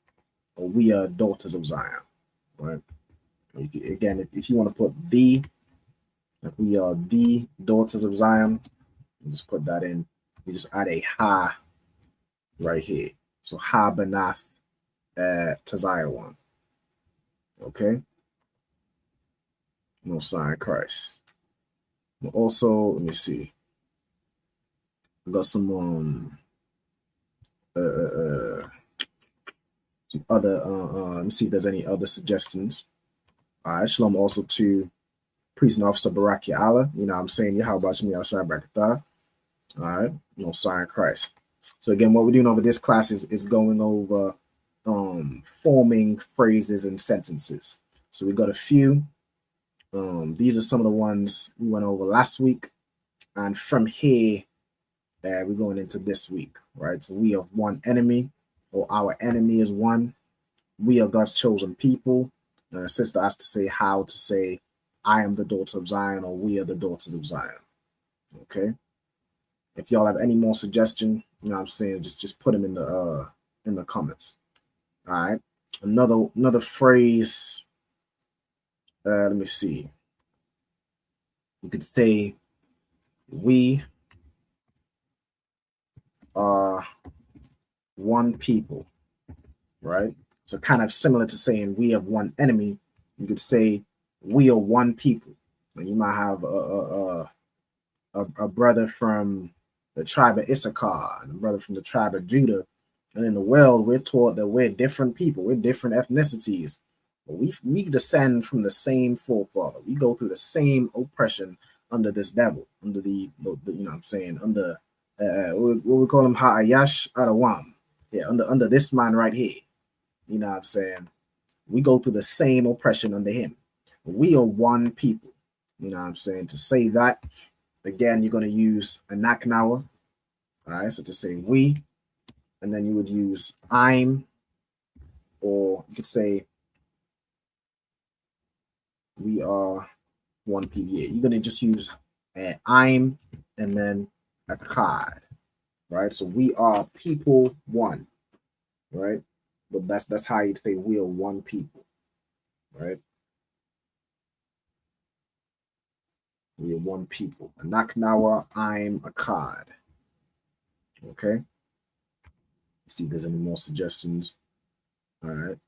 Or we are daughters of Zion, right? Again, if you want to put the, like we are the daughters of Zion, you just put that in. You just add a ha right here. So ha Banath Taziah one. Okay. No sign Christ. But also, let me see. I got some other let me see if there's any other suggestions. All right, shalom also to priest and officer Baraki Allah. You know what I'm saying? Yahweh Shmi Al Barakatah. All right, no sign Christ. So again, what we're doing over this class is going over forming phrases and sentences. So we got a few. These are some of the ones we went over last week, and from here we're going into this week, right? So we have one enemy, or our enemy is one. We are God's chosen people. Sister has to say how to say I am the daughter of Zion, or we are the daughters of Zion. Okay. If y'all have any more suggestion, you know what I'm saying, just put them in the comments. All right. Another phrase. Let me see. You could say we are one people, right? So kind of similar to saying we have one enemy. You could say we are one people. You might have a brother from the tribe of Issachar and a brother from the tribe of Judah. And in the world, we're taught that we're different people, we're different ethnicities. But we descend from the same forefather. We go through the same oppression under this devil, under the you know what I'm saying, under what we call him, Ha'ayash Arawam. Yeah, under this man right here. You know what I'm saying? We go through the same oppression under him. We are one people. You know what I'm saying? To say that, again, you're going to use a naknawa. All right, so to say we, and then you would use I'm, or you could say we are one people. Yeah, you're going to just use I'm and then a card, right? So we are people one, right? But that's how you say we are one people, right? We are one people. A naknawa, I'm a card. Okay. See if there's any more suggestions. All right.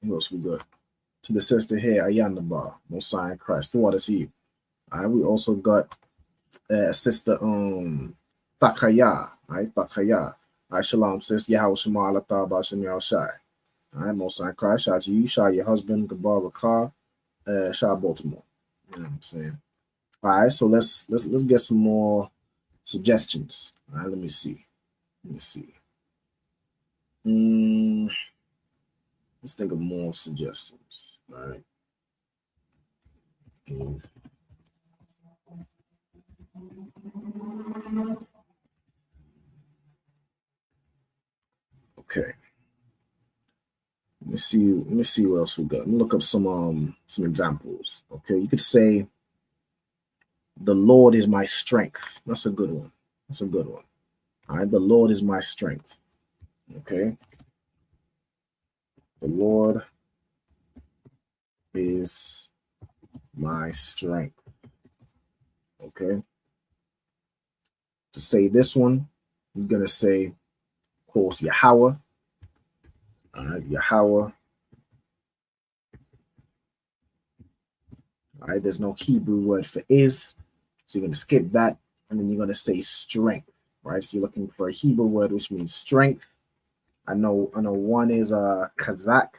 Who else we got? To the sister here, Ayanaba, Mosiah Christ. Through to you. All right. We also got sister Thakaya. All right, Thakaya. All right, shalom, sis. Yahweh Shema Allah Ta'ala Shem Yahweh Shai. All right, Mosiah Christ. Shout out to you. Shout your husband, Gabar Rakar. Shout Baltimore. You know what I'm saying? All right, so let's get some more suggestions. All right, let me see. Let's think of more suggestions. All right. Okay. Let me see what else we got. Let me look up some examples. Okay, you could say the Lord is my strength. That's a good one. All right, the Lord is my strength. Okay. The Lord is my strength. Okay. To say this one, you're going to say, of course, Yahweh. All right, Yahweh. All right, there's no Hebrew word for is. So you're going to skip that. And then you're going to say strength. Right. So you're looking for a Hebrew word, which means strength. I know one is Kazakh.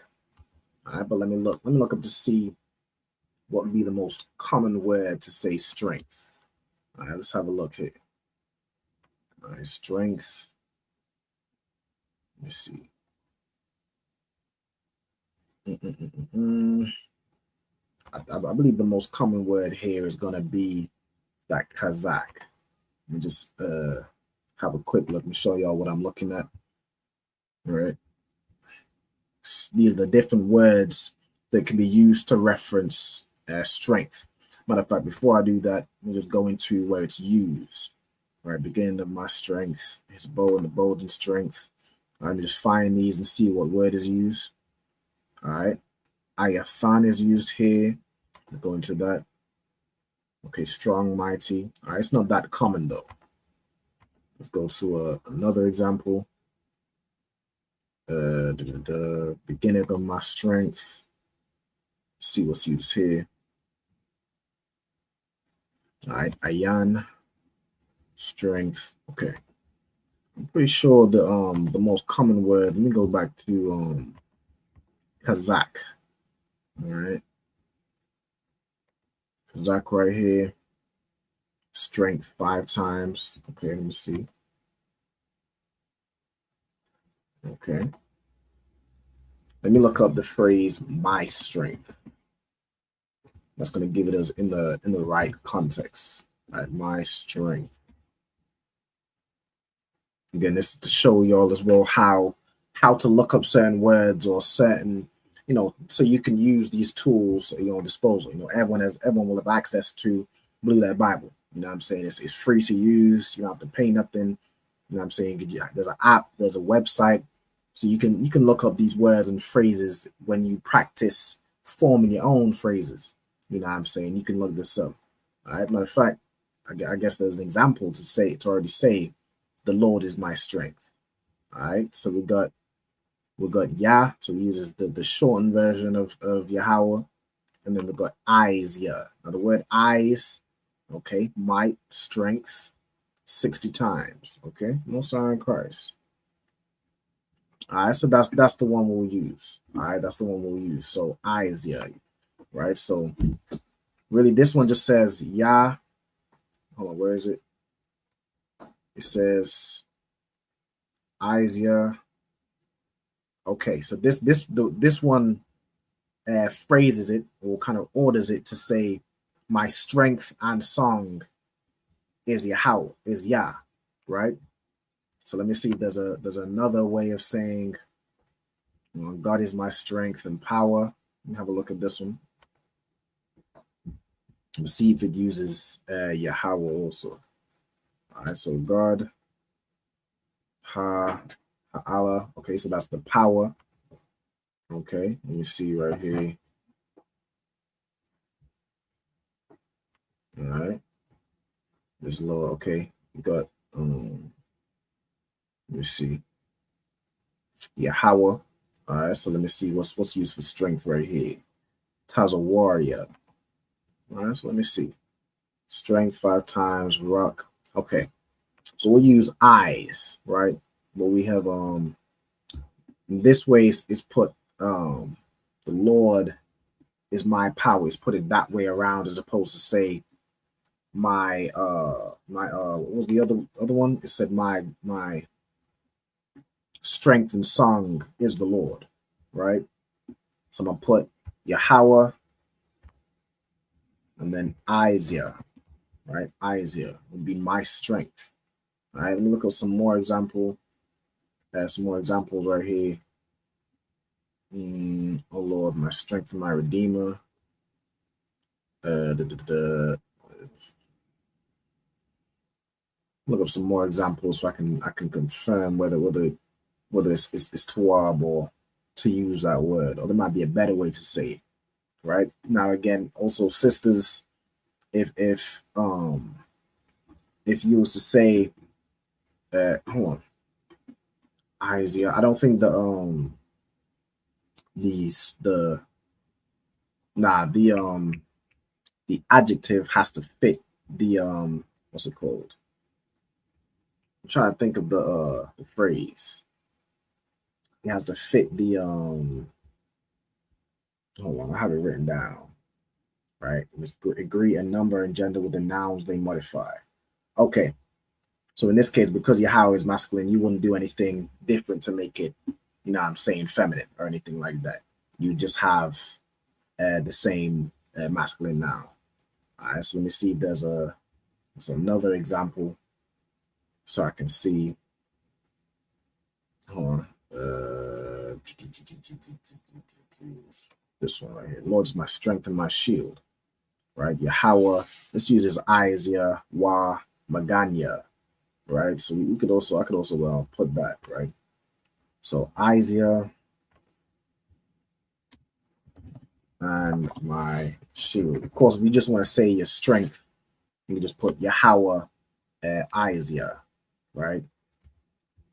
All right, but let me look up to see what would be the most common word to say strength. All right, let's have a look here. All right, strength. Let me see. I believe the most common word here is going to be that Kazakh. Let me just have a quick look and show y'all what I'm looking at. All right. These are the different words that can be used to reference strength. Matter of fact, before I do that, let me just go into where it's used. All right, beginning of my strength, his bow and the bold and strength. Let me just find these and see what word is used. All right, Ayathan is used here. We'll go into that. Okay, strong, mighty. All right, it's not that common though. Let's go to another example. The beginning of my strength. See what's used here. All right, Ayan, strength. Okay, I'm pretty sure the most common word. Let me go back to Kazakh. All right, Kazakh right here. Strength 5 times. Okay, let me see. Okay. Let me look up the phrase "my strength." That's going to give it us in the right context. All right, my strength. Again, this is to show y'all as well how to look up certain words or certain, so you can use these tools at your disposal. Everyone will have access to Blue Letter Bible. You know what I'm saying? It's free to use. You don't have to pay nothing. You know what I'm saying? There's an app, there's a website. So you can look up these words and phrases when you practice forming your own phrases. You know what I'm saying? You can look this up. All right. Matter of fact, I guess there's an example to already say, the Lord is my strength. All right. So we got Yah. So we use the shortened version of Yahweh, and then we got eyes. Yeah. Now the word eyes, okay, might, strength, 60 times. Okay, Most High in Christ. All right, so that's the one we'll use. All right, that's the one we'll use. So eyes, yeah, right. So really, this one just says Yah. Hold on, where is it? It says eyes, yeah. Okay, so this one phrases it, or kind of orders it to say, my strength and song is Yahweh, is Yah, right? So let me see if there's another way of saying, God is my strength and power. Let me have a look at this one. Let's see if it uses Yahweh also. All right, so God, Allah. Okay, so that's the power. Okay, let me see right here. All right, there's Lord. Okay, you got let me see, Yahweh. All right, so let me see what's used for strength right here. As a warrior. All right, so let me see. Strength 5 times, rock. Okay, so we'll use eyes, right? But we have in this way is put the Lord is my power. Is put it that way around as opposed to say my what was the other one? It said my strength and song is the Lord, right? So I'm gonna put Yahweh and then Isaiah, right? Isaiah would be my strength. All right, let me look at some more examples right here. Oh Lord, my strength and my redeemer. Look up some more examples so I can confirm whether it's Tawab or to use that word, or there might be a better way to say it. Right now, again, also sisters, if you was to say, hold on, Isaiah, I don't think the adjective has to fit the what's it called? I'm trying to think of the phrase. It has to fit the hold on, I have it written down. Right? Agree a number and gender with the nouns they modify. Okay. So in this case, because Yahweh is masculine, you wouldn't do anything different to make it, you know what I'm saying, feminine or anything like that. You just have the same masculine noun. All right, so let me see if there's another example so I can see. Hold on. This one right here. Lord is my strength and my shield. Right? Yahweh. This uses Isaiah, Wa, Maganya. Right? So I could also put that, right? So Isaiah and my shield. Of course, if you just want to say your strength, you can just put Yahweh, Isaiah, right?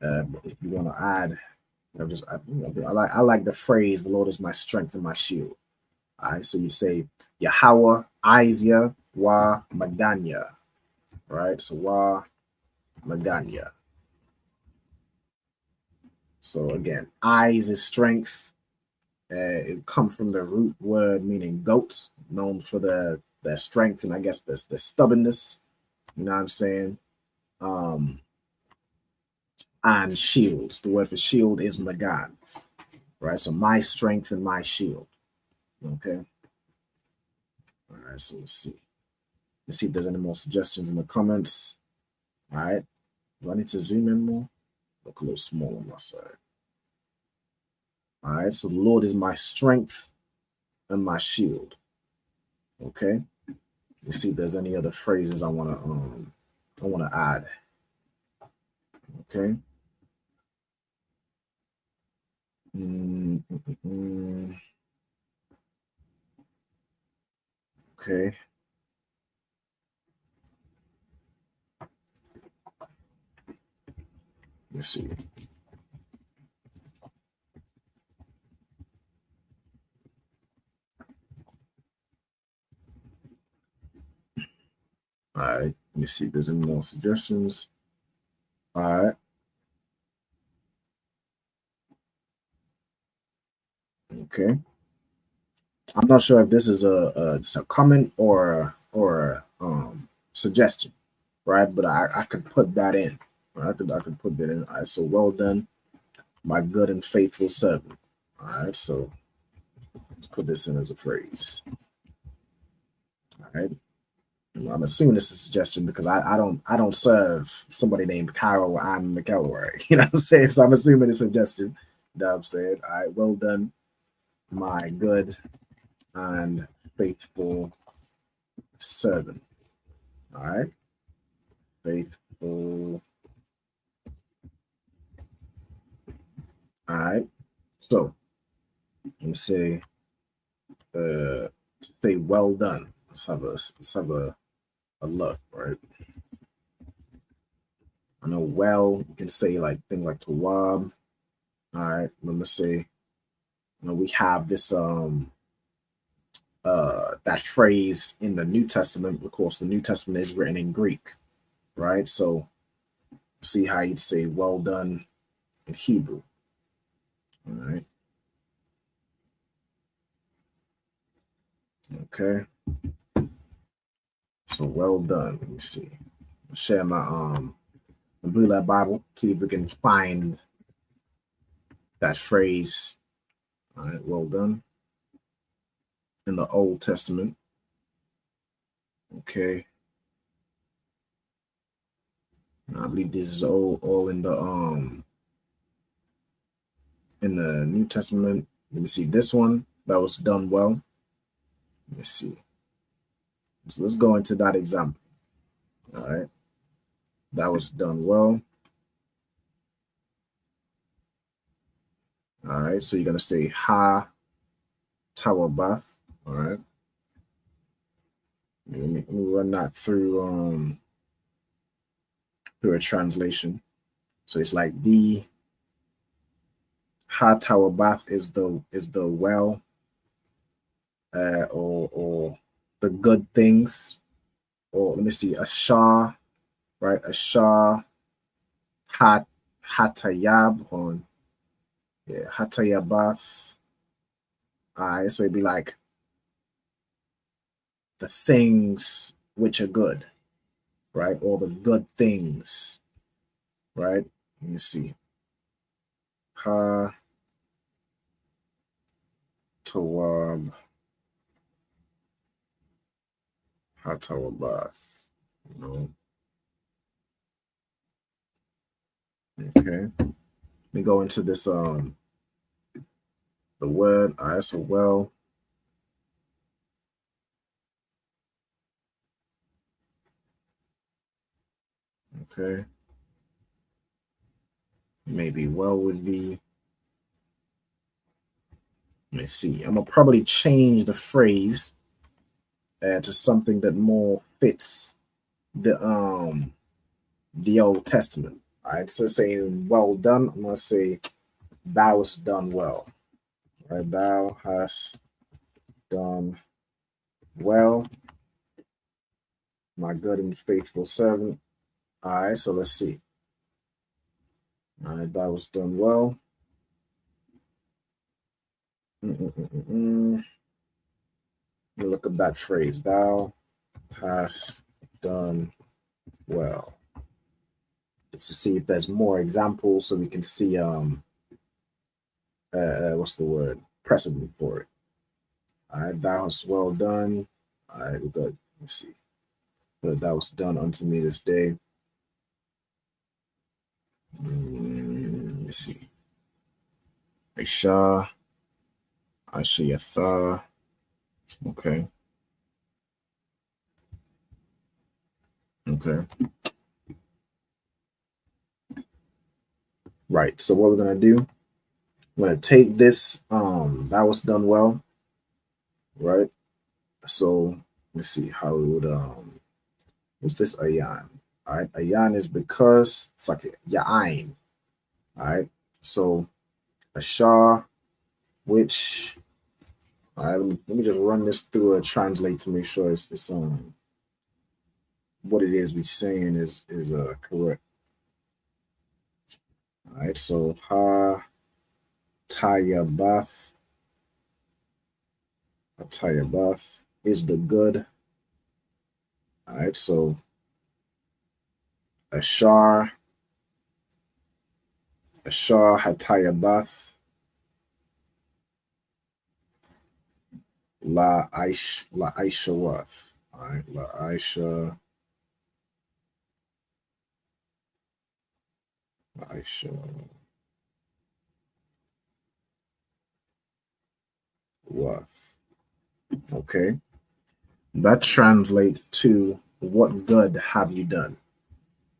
But if you want to add, I like the phrase, the Lord is my strength and my shield. All right, so you say Yahweh, Isaiah, Wa, Maganya, right? So Wa, Maganya. So again, eyes is strength. It comes from the root word meaning goats, known for their strength and I guess the stubbornness. You know what I'm saying? And shield. The word for shield is Magan. Right? So my strength and my shield. Okay. All right, so let's see. Let's see if there's any more suggestions in the comments. All right. Do I need to zoom in more? Look a little small on my side. All right, so the Lord is my strength and my shield. Okay. Let's see if there's any other phrases I want to add. Okay. Okay. Let's see. All right, let me see if there's any more suggestions. All right. Okay. I'm not sure if this is just a comment or suggestion, right? But I could put that in. Right? I could put that in. All right. So well done, my good and faithful servant. All right. So let's put this in as a phrase. All right. I'm assuming this is a suggestion because I don't serve somebody named Carol or I'm McElroy. You know what I'm saying? So I'm assuming it's a suggestion. That I'm saying. All right. Well done, my good and faithful servant. All right. Faithful. All right. So let me say well done. Let's have a look, right? I know well, you can say like things like tawab. All right, let me say, we have this that phrase in the New Testament. Of course, the New Testament is written in Greek, right? So see how you'd say well done in Hebrew. All right. Okay. So well done. Let me see. I'll share my Blue Lab Bible. See if we can find that phrase. All right, well done. In the Old Testament. Okay. I believe this is all in the New Testament. Let me see this one that was done well. Let me see. So let's go into that example. All right. That was done well. All right. So you're going to say ha tawabath. All right. Let me run that through a translation. So it's like the ha tawabath is the well or the good things. Or let me see, a shah, right? A shah hatayab on hatayabath. All right, so it'd be like the things which are good, right? Or the good things, right? Let me see. Ha tawab hatawabath. Okay. Let me go into this the word. All right, so well. Okay. Maybe well would be. Let me see. I'm gonna probably change the phrase to something that more fits the Old Testament. All right. So saying well done, I'm gonna say thou hast done well. All right, thou hast done well, my good and faithful servant. All right, so let's see. All right, that was done well. Let me look up that phrase. Thou hast done well. Just to see if there's more examples so we can see what's the word? Precedent for it. All right, thou hast well done. All right, we're good. Let's see. Good, that was done unto me this day. Let's see. Aisha, Ashiyatha. Okay. Okay. Right. So what we're gonna do? I'm gonna take this. That was done well. Right. So let's see how we would what's this ayan? All right. Ayan is because it's like ya'ain. All right. So Ashar, which, all right, let me just run this through a translate to make sure it's what it is we're saying is correct. All right. So Ha Tayabath. Tayabath is the good. All right. So Ashar Hatayabath La Aishawath. All right, La Aisha Wath. Okay. That translates to what good have you done?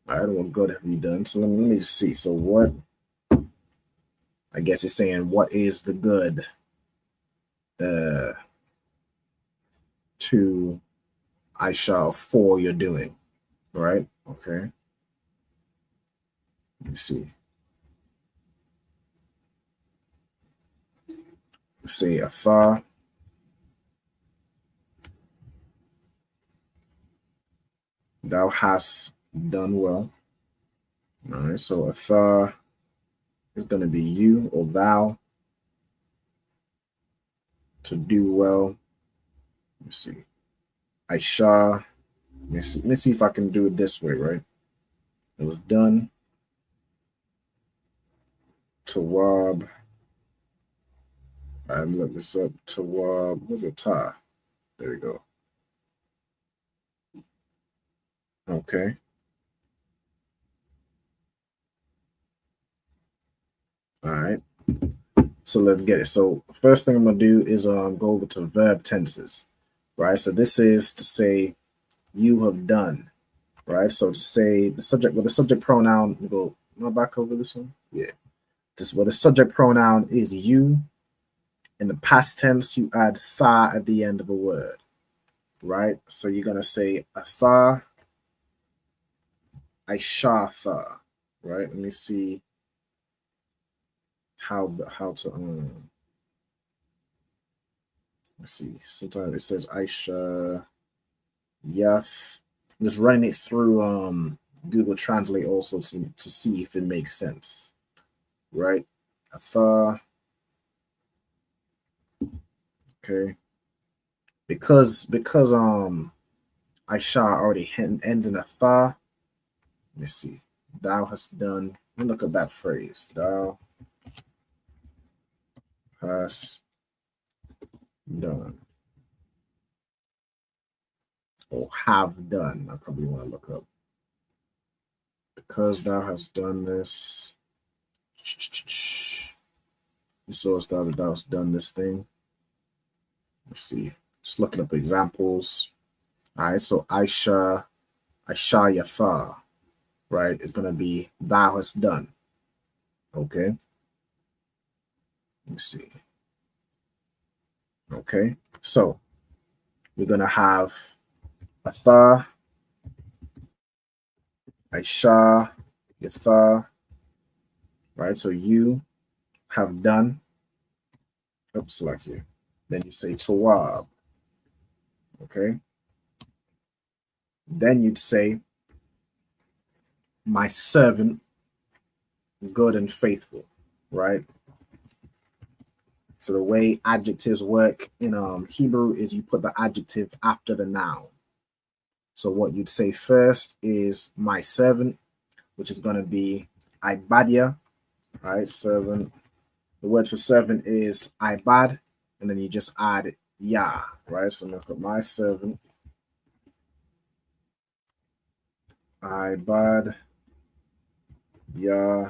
All right, what good have you done? So let me see. So what, I guess it's saying what is the good to Aisha for you're doing, right? Okay. Let me see. Let's say Athar. Thou hast done well. All right, so Athar is going to be you or thou. To do well. Let me see. Aisha. Let me see if I can do it this way, right? It was done. Tawab. I look this up. Tawab. What's it? Ta. There we go. Okay. All right. So let's get it. So first thing I'm gonna do is go over to verb tenses, right? So this is to say you have done, right? So to say the subject with the subject pronoun. Go. Am I back over this one? Yeah. This where the subject pronoun is you. In the past tense, you add tha at the end of a word, right? So you're gonna say atha, aishatha, right? Let me see how to let's see. Sometimes it says Aisha Yath. I'm just running it through Google Translate also to see if it makes sense, right? Atha. Okay. Because Aisha already ends in a tha. Let me see. Thou hast done. Let me look at that phrase. Thou hast done. Or have done. I probably want to look up. Because thou hast done this. You saw that thou hast done this thing. Let's see. Just looking up examples. All right. So Aisha Yatha, right, is going to be thou hast done. Okay. Let me see. Okay. So we're going to have Atha, Aisha, Yatha, right? So you have done. Oops, like here. Then you say Tawab. Okay. Then you'd say my servant, good and faithful, right? So the way adjectives work in Hebrew is you put the adjective after the noun. So what you'd say first is my servant, which is going to be Ibadia, right? Servant. The word for servant is Ibad, and then you just add Yah, right? So let's got my servant, Ibad, Yah,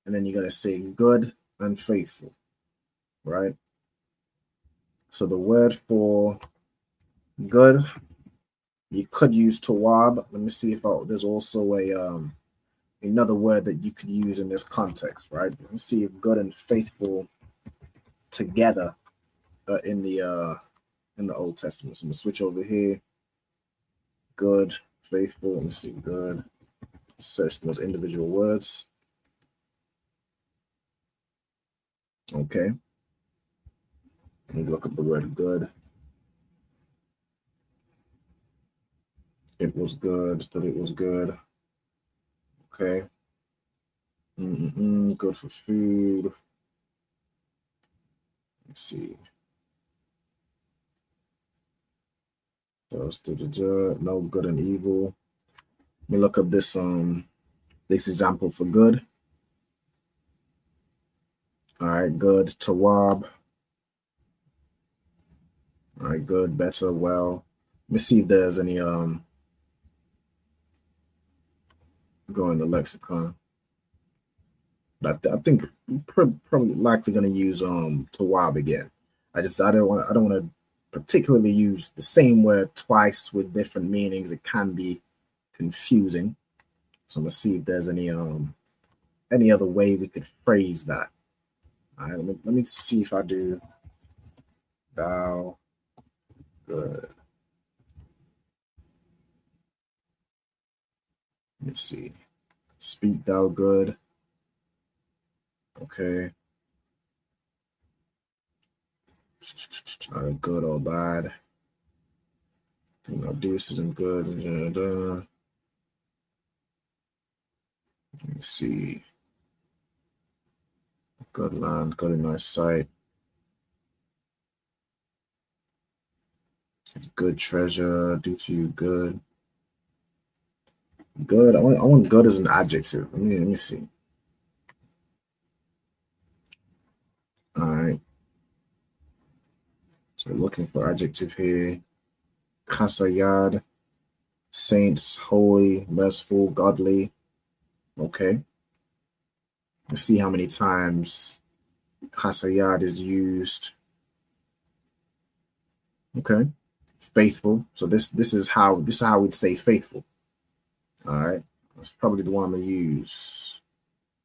and then you're going to say good and faithful, right? So the word for good, you could use Tawab. Let me see if there's also a another word that you could use in this context, right? Let me see if good and faithful together in the Old Testament. So I'm gonna switch over here. Good, faithful. Let me see. Good. Search those individual words. Okay. Let me look up the word good. It was good. That it was good. Okay. Good for food. Let's see. No good and evil. Let me look up this example for good. All right, good. Tawab. All right, good, better, well. Let me see if there's any go in the lexicon. I think probably likely gonna use tawab again. I don't want to particularly use the same word twice with different meanings. It can be confusing. So I'm gonna see if there's any other way we could phrase that. All right, let me see if I do thou good. Let me see. Speak thou good. Okay. Good or bad. Think I'll do this isn't good. Let me see. Good land, good in our sight. Good treasure, do to you good. Good. I want good as an adjective. Let me see. All right. So looking for adjective here. Kasayad, saints, holy, merciful, godly. Okay. Let's see how many times kasayad is used. Okay. Faithful. So this is how we'd say faithful. All right. That's probably the one I'm gonna use.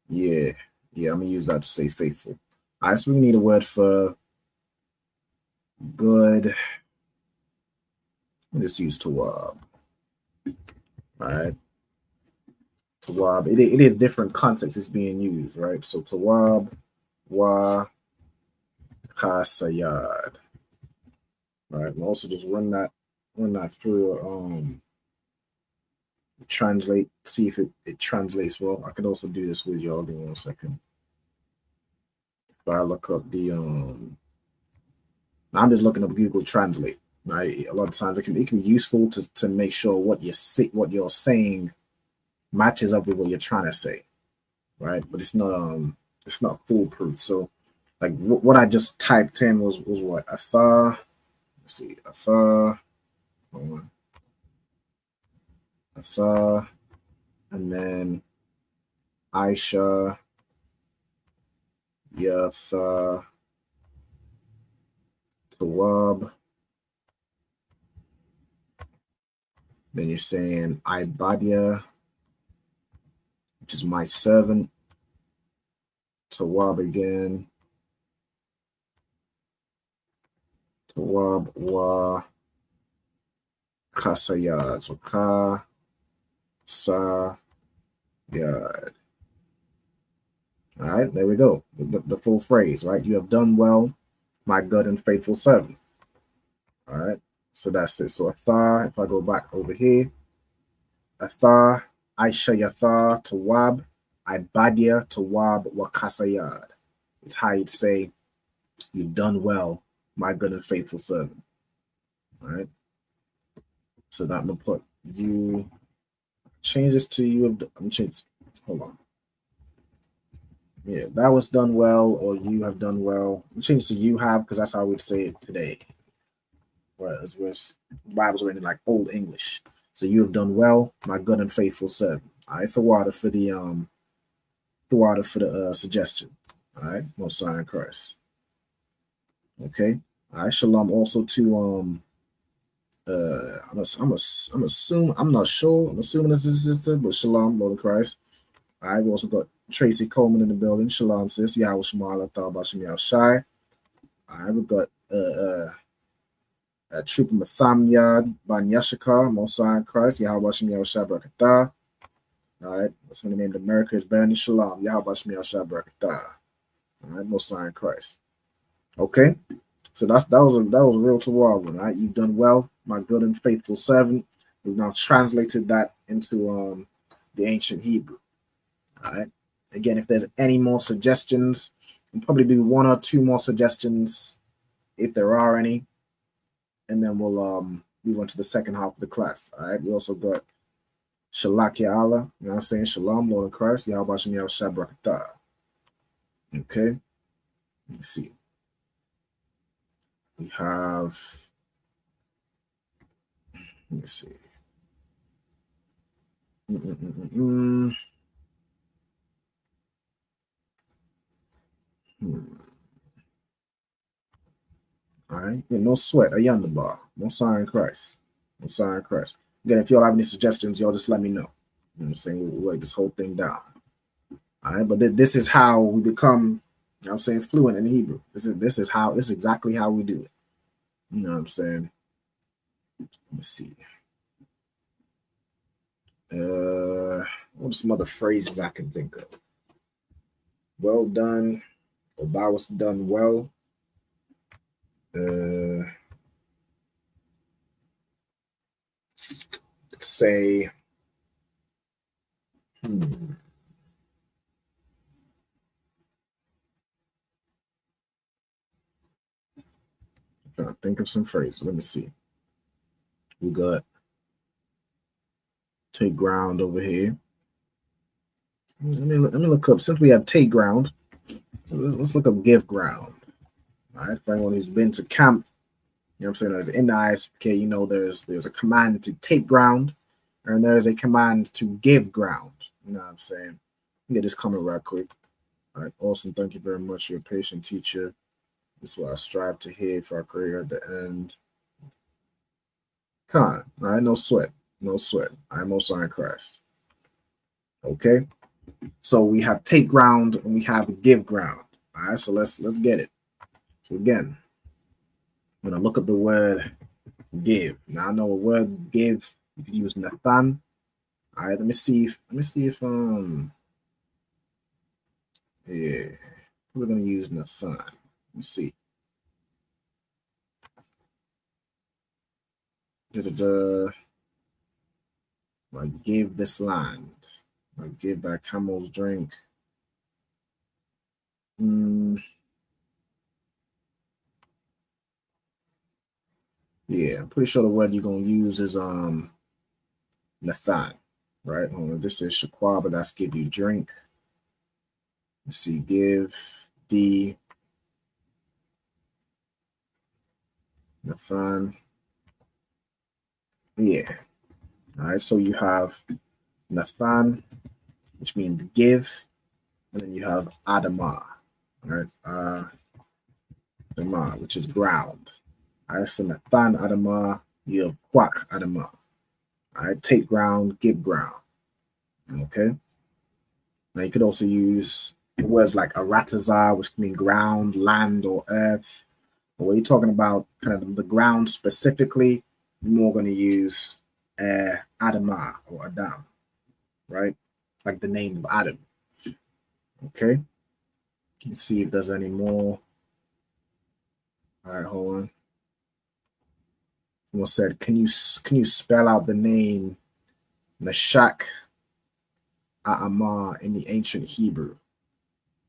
Yeah, I'm gonna use that to say faithful. All right, so we need a word for good. Let's use tawab. All right. Tawab. It is different contexts it's being used, right? So tawab, wa, kasayad. All right, we'll also just run that through translate, see if it translates well. I could also do this with y'all. Give me 1 second. If I look up the I'm just looking up Google Translate. Right, a lot of times it can be useful to make sure what you're saying matches up with what you're trying to say, right? But it's not foolproof. So, like what I just typed in was what Atha. Let's see, Atha. Hold on. Atha, and then Aisha, Yatha, Tawab. Then you're saying Ibadia, which is my servant. Tawab again. Tawab wa kasayad. So ka sa yad. All right, there we go. The full phrase, right? You have done well, my good and faithful servant. All right. So that's it. So Atha, if I go back over here, Atha, Aisha Yatha, Tawab, Ibadia, Tawab, Wakasayad. It's how you'd say, you've done well, my good and faithful servant. All right. So that I'm going to put you, change this to you. Hold on. Yeah, that was done well, or you have done well. Change to you have, because that's how we'd say it today. Whereas Bible's written in like Old English. So you have done well, my good and faithful servant. All right, Thawada for the suggestion. All right, Most High in Christ. Okay. All right, Shalom also to I'm assuming, I'm not sure. I'm assuming this is sister, but Shalom, Lord of Christ. All right, we also got Tracy Coleman in the building. Shalom, sis. Yahweh Shemala, Thaba Shem Yahweh Shai. All right, we got Trooper Mathamyad Ban Yashikar, Mosai in Christ, Yahweh Shem Yahweh Shai Barakatah. All right, that's when the name of America is Bernie Shalom, Yahweh Shem Yahweh Shai Barakatah. All right, Most High in Christ. Okay, so that was a real Torah one. Right, you've done well, my good and faithful servant. We've now translated that into the ancient Hebrew. All right. Again, if there's any more suggestions, we'll probably do 1 or 2 more suggestions if there are any, and then we'll move on to the second half of the class. All right. We also got Shalak Ya Allah, you know what I'm saying? Shalom, Lord in Christ, Yahweh Shem Yahweh Shabrakatah. Okay. Let me see. We have, let me see. All right. Yeah, no sweat. A yonder bar. No sign in Christ. No sign in Christ. Again, if y'all have any suggestions, y'all just let me know. You know what I'm saying? We'll write this whole thing down. All right. But this is how we become, you know what I'm saying, fluent in Hebrew. This is exactly how we do it. You know what I'm saying? Let me see. What are some other phrases I can think of? Well done. Or that was done well. Say, I'm trying to think of some phrases. Let me see. We got take ground over here. Let me look up. Since we have take ground, let's look up give ground. All right, for anyone who's been to camp, you know what I'm saying, there's in the ISUPK, you know, there's a command to take ground, and there's a command to give ground. You know what I'm saying? Let me get this comment right quick. All right, awesome. Thank you very much. You're a patient teacher. This is what I strive to hear for our career at the end. Come on. All right, no sweat. No sweat. I'm also in Christ. Okay. So we have take ground and we have give ground. All right, so let's get it. So again, I'm gonna look up the word give. Now I know a word give, you could use Nathan. All right, let me see if yeah, we're gonna use Nathan. Let me see. I give this land. I give thy camels drink. Yeah, I'm pretty sure the word you're gonna use is Nathan, right? This is Shaqua, but that's give you drink. Let's see, give the Nathan. Yeah. All right, so you have Nathan, which means give, and then you have Adamah, right? Adamah, which is ground. All right, so Nathan Adamah, you have Quack Adamah. All right, take ground, give ground. Okay. Now you could also use words like Aratazar, which can mean ground, land, or earth. But when you're talking about kind of the ground specifically, you're more going to use Adamah or Adam, right? Like the name of Adam. Okay. Let's see if there's any more. All right, hold on. Someone said, can you spell out the name Meshach A'amah in the ancient Hebrew?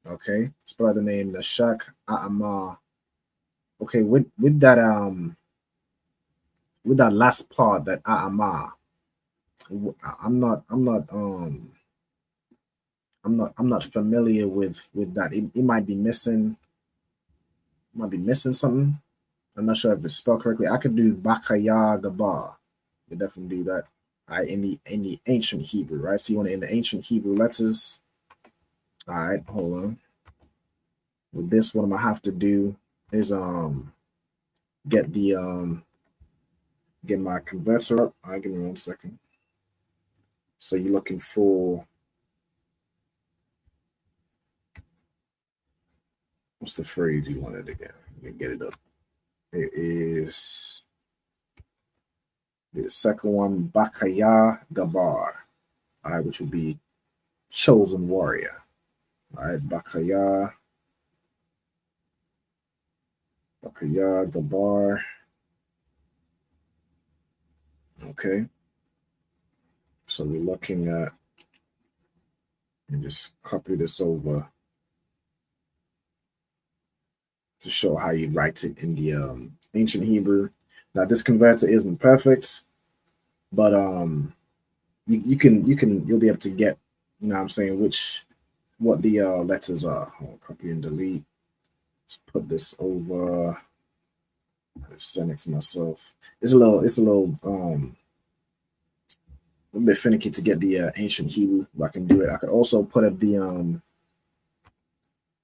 Okay, spell out the name Meshach A'amah. Okay, with that last part, that A'amah, I'm not familiar with that. It might be missing. Something. I'm not sure if it's spelled correctly. I could do Bakaya Gabar. You definitely do that. Right, in the ancient Hebrew, right? So you want it in the ancient Hebrew letters. All right, hold on. With this, what I'm gonna have to do is get my converter up. All right, give me 1 second. So you're looking for, what's the phrase you wanted again? Let me get it up. It is the second one, Bakaya Gabar, all right, which would be chosen warrior. All right, Bakaya Bakaya, Gabar. Okay. So we're looking at, and just copy this over to show how you write it in the ancient Hebrew. Now this converter isn't perfect, but you'll be able to get, you know what I'm saying, what the letters are. I'll copy and delete. Just put this over. Just send it to myself. It's a little bit finicky to get the ancient Hebrew, but I can do it. I could also put up the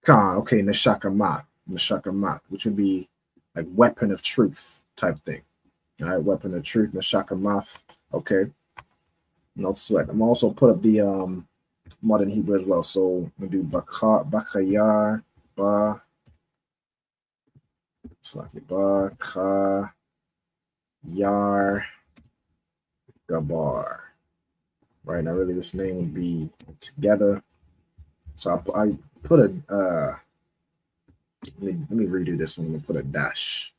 Neshaka Math, which would be like weapon of truth type thing. All right, weapon of truth, Neshaka Math. Okay, no sweat. I'm also put up the modern Hebrew as well. So I'm gonna do Bakayar, Ba, Bakayar, Gabar. Right now, really, this name would be together. So I put a let me redo this one. I'm gonna put a dash.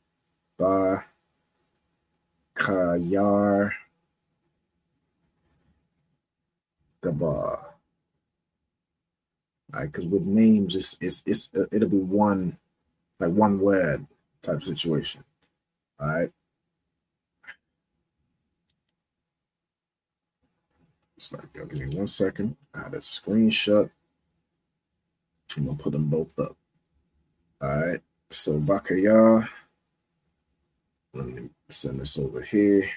Ba, Kayar, Gabar. All right, because with names, it'll be one word type situation. All right. It's like, give me 1 second. I had a screenshot. I'm gonna put them both up. All right. So Bakaya. Let me send this over here.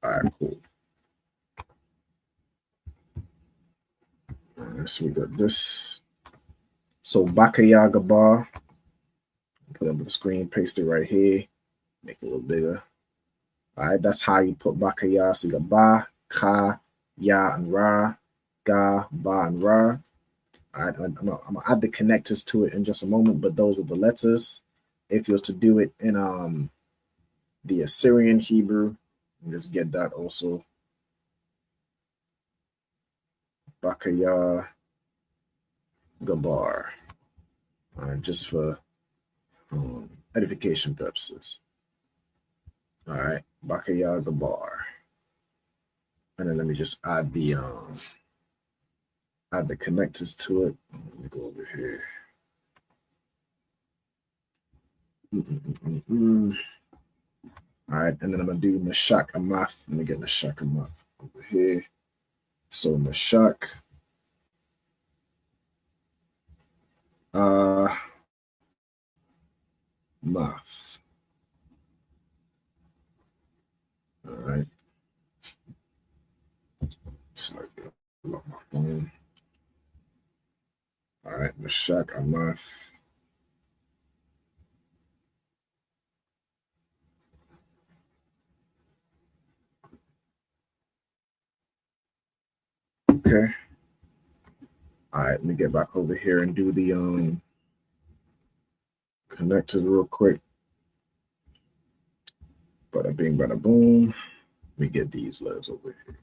All right, cool. All right, so we got this. So Bakaya Gabar. Put it on the screen, paste it right here, make it a little bigger. All right, that's how you put Bakaya. So you got Ba, Ka, Ya, and Ra, Ga, Ba, and Ra. All right, I'm gonna add the connectors to it in just a moment, but those are the letters. If you was to do it in the Assyrian Hebrew, you just get that also. Bakaya Gabar. All right, just for edification purposes. All right, Bakaya Gabar. And then let me just add the connectors to it. Let me go over here. All right, and then I'm gonna do Neshak Amath. Let me get Neshak Amath over here. So Neshak. Math. All right. Sorry, I lock my phone. All right, Neshak Amath. Okay. All right, let me get back over here and do the connectors real quick. Bada bing, bada boom. Let me get these letters over here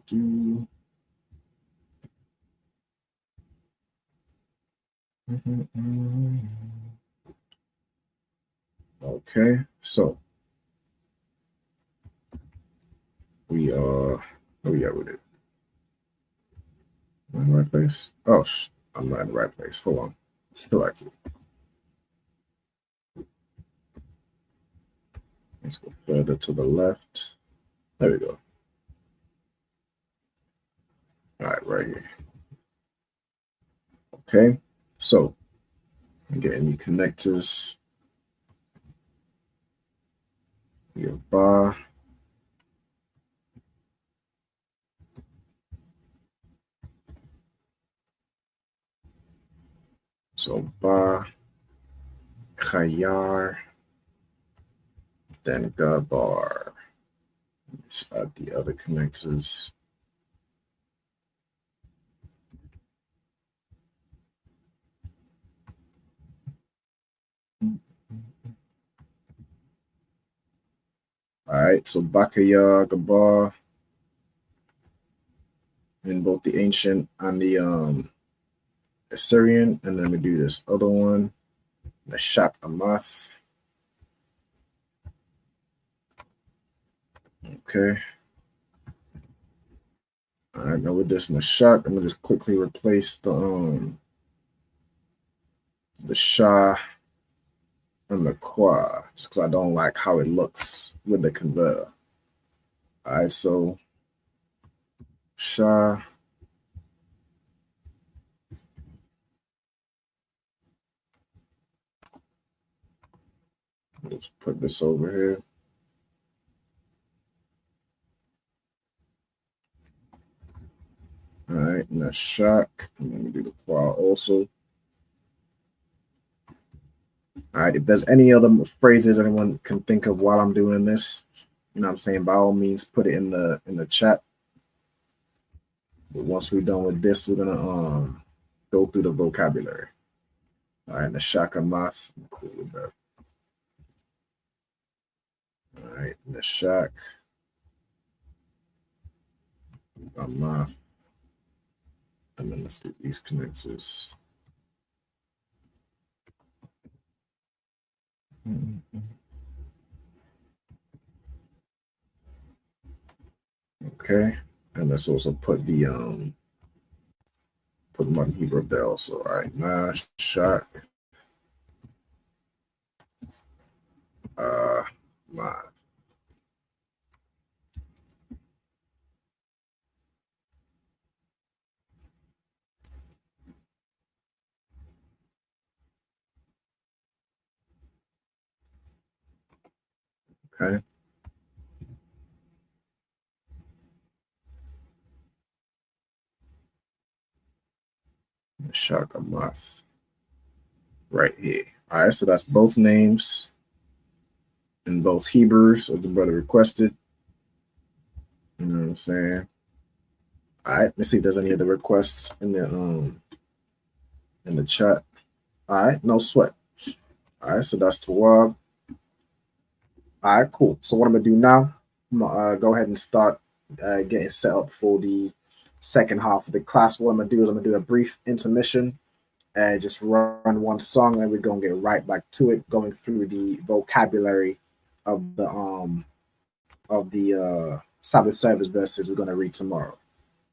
too. Okay, so we are where we at with it? Am I in the right place? Oh, I'm not in the right place. Hold on. Still active. Let's go further to the left. There we go. All right, right here. Okay, so I'm getting new connectors. We have bar. So bar, Khayar, then Gabar. Let's add the other connectors. All right, so Bakaya, Gabar. in both the ancient and the Assyrian, and then we do this other one, Meshach Amath. Okay. All right, now with this Meshach, I'm gonna just quickly replace the Shah and the Kwa, just because I don't like how it looks with the converter. All right, so Shah. Let's put this over here. All right, and that's Shaq. And then we do the Kwa also. All right, if there's any other phrases anyone can think of while I'm doing this, you know what I'm saying, by all means, put it in the chat. But once we're done with this, we're gonna go through the vocabulary. All right, the Shaka Math, I'm cool with that. All right, the Shak, Math, and then let's do these connectors. Okay, and let's also put the Martin Hebrew up there also. All right, Mash, Shak, Math. Okay. Shaka Math right here. All right, so that's both names in both Hebrews of the brother requested. You know what I'm saying? All right, let's see if there's any other requests in the chat. All right, no sweat. All right, so that's Tawab. All right, cool. So what I'm gonna do now, I'm gonna go ahead and start getting set up for the second half of the class. What I'm gonna do is I'm gonna do a brief intermission and just run one song, and we're gonna get right back to it, going through the vocabulary of the Sabbath service verses we're gonna read tomorrow.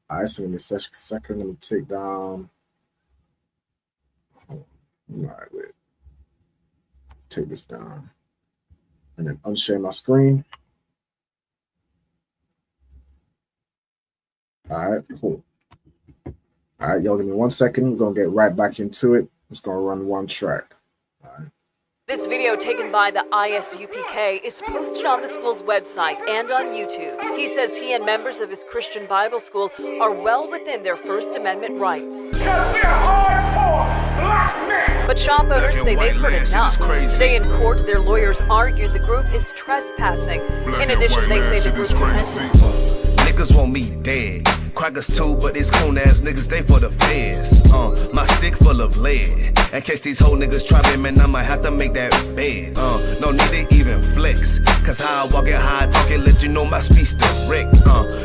All right, so give me a second. Let me take down. All right, wait. Take this down, and then unshare my screen. All right, cool. All right, y'all give me 1 second. We're going to get right back into it. I'm just going to run one track. All right. This video taken by the ISUPK is posted on the school's website and on YouTube. He says he and members of his Christian Bible school are well within their First Amendment rights. But shop owners say they've heard enough. Today in court, their lawyers argued the group is trespassing. In addition, they say the group's offensive. Niggas want me dead. Crackers too, but these coon ass niggas, they for the feds. My stick full of lead. In case these whole niggas try me, man, I might have to make that bed. No need to even flex. Cause how I walk it, how I talk it, let you know my speech direct.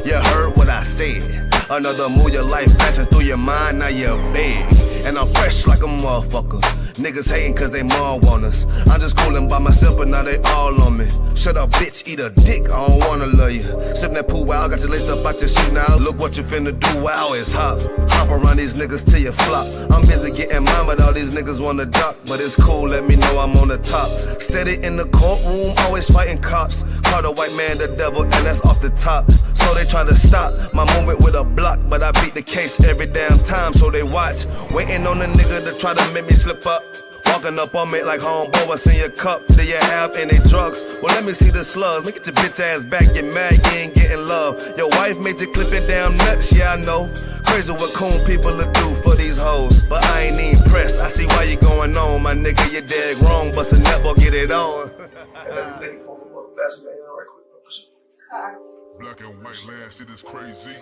You heard what I said. Another move, your life passing through your mind, now you're big. And I'm fresh like a motherfucker. Niggas hating cause they mom want us. I'm just coolin' by myself, but now they all on me. Shut up, bitch, eat a dick, I don't wanna love you. Sip that pool, wow, got you laced up out your shit now. Look what you finna do, wow, it's hot. Hop around these niggas till you flop. I'm busy getting mine, but all these niggas wanna duck. But it's cool, let me know I'm on the top. Steady in the courtroom, always fighting cops. Call the white man the devil, and that's off the top. So they try to stop my movement with a block, but I beat the case every damn time, so they watch. Waiting on a nigga to try to make me slip up. Walking up on me like homeboy, what's in your cup? Do you have any drugs? Well, let me see the slugs. Make it your bitch ass back, get mad, you ain't getting love. Your wife made you clip it damn nuts, yeah, I know. Crazy what coon people will do for these hoes. But I ain't even pressed, I see why you going on. My nigga, you dead wrong, bust a netball, get it on. Black and white land, shit is crazy.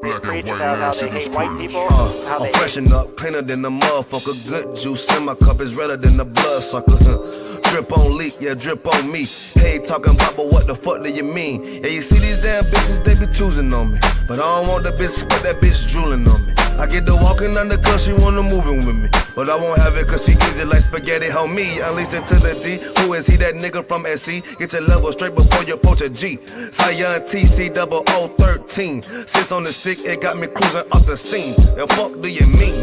Black and white land, shit is crazy. I'm freshen up, cleaner than the motherfucker. Good juice in my cup is redder than the blood sucker. Drip on leak, yeah, drip on me. Hey, talking about, but what the fuck do you mean? Yeah, you see these damn bitches, they be choosing on me. But I don't want the bitch, but that bitch drooling on me. I get the walking on the club, she wanna moving with me. But I won't have it cause she easy like spaghetti, homie. Unleash it to the G. Who is he? That nigga from SC. Get your level straight before you approach a G. Zion TC 0013. Sits on the stick, it got me cruising off the scene. The fuck do you mean?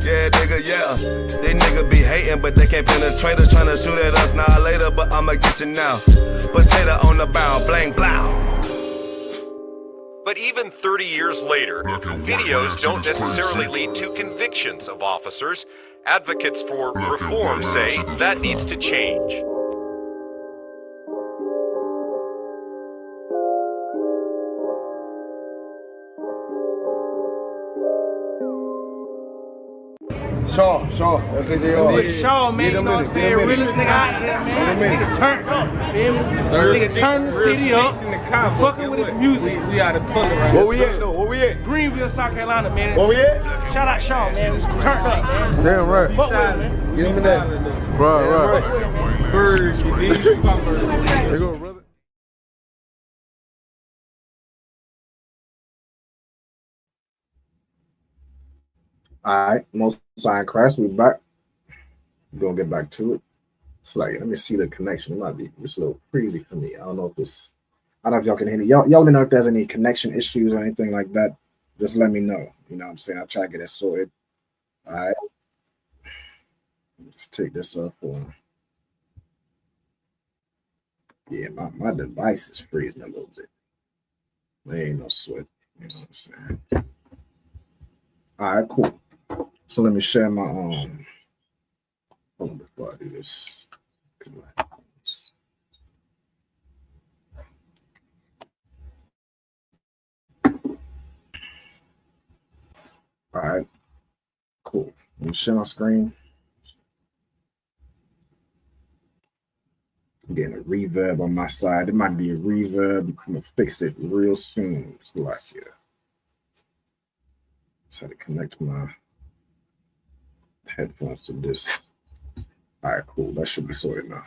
Yeah, nigga, yeah. They nigga be hating, but they can't penetrate us. Trying to shoot at us now later, but I'ma get you now. Potato on the bow, blang, blow. But even 30 years later, videos don't necessarily lead to convictions of officers. Advocates for reform say that needs to change. Shaw, that's it. Shaw, man, you know what I'm saying? Realest nigga out here, man. Nigga turned up, feel me? Nigga turned the city up, fucking with his music. We out of pull right Where we at, though? Where we at? Greenville, South Carolina, man. Where we at? Shout out Shaw, man. Turned up, man. Damn right. Fuck with him, man. Get him in that. Right. Birds, you dig? There go, brother. All right, most sign Christ, we back. We're gonna get back to it. It's like, let me see the connection. It might be just a little crazy for me. I don't know if y'all can hear me. Y'all let me know if there's any connection issues or anything like that. Just let me know. You know what I'm saying? I'll try to get it sorted. All right. Just take this off for yeah, my device is freezing a little bit. There ain't no sweat. You know what I'm saying? All right, cool. So let me share my hold on before I do this. All right, cool. Let me share my screen. I'm getting a reverb on my side. It might be a reverb. I'm gonna fix it real soon. It's like yeah. Just had to connect my headphones to this. All right, cool. That should be sorted now.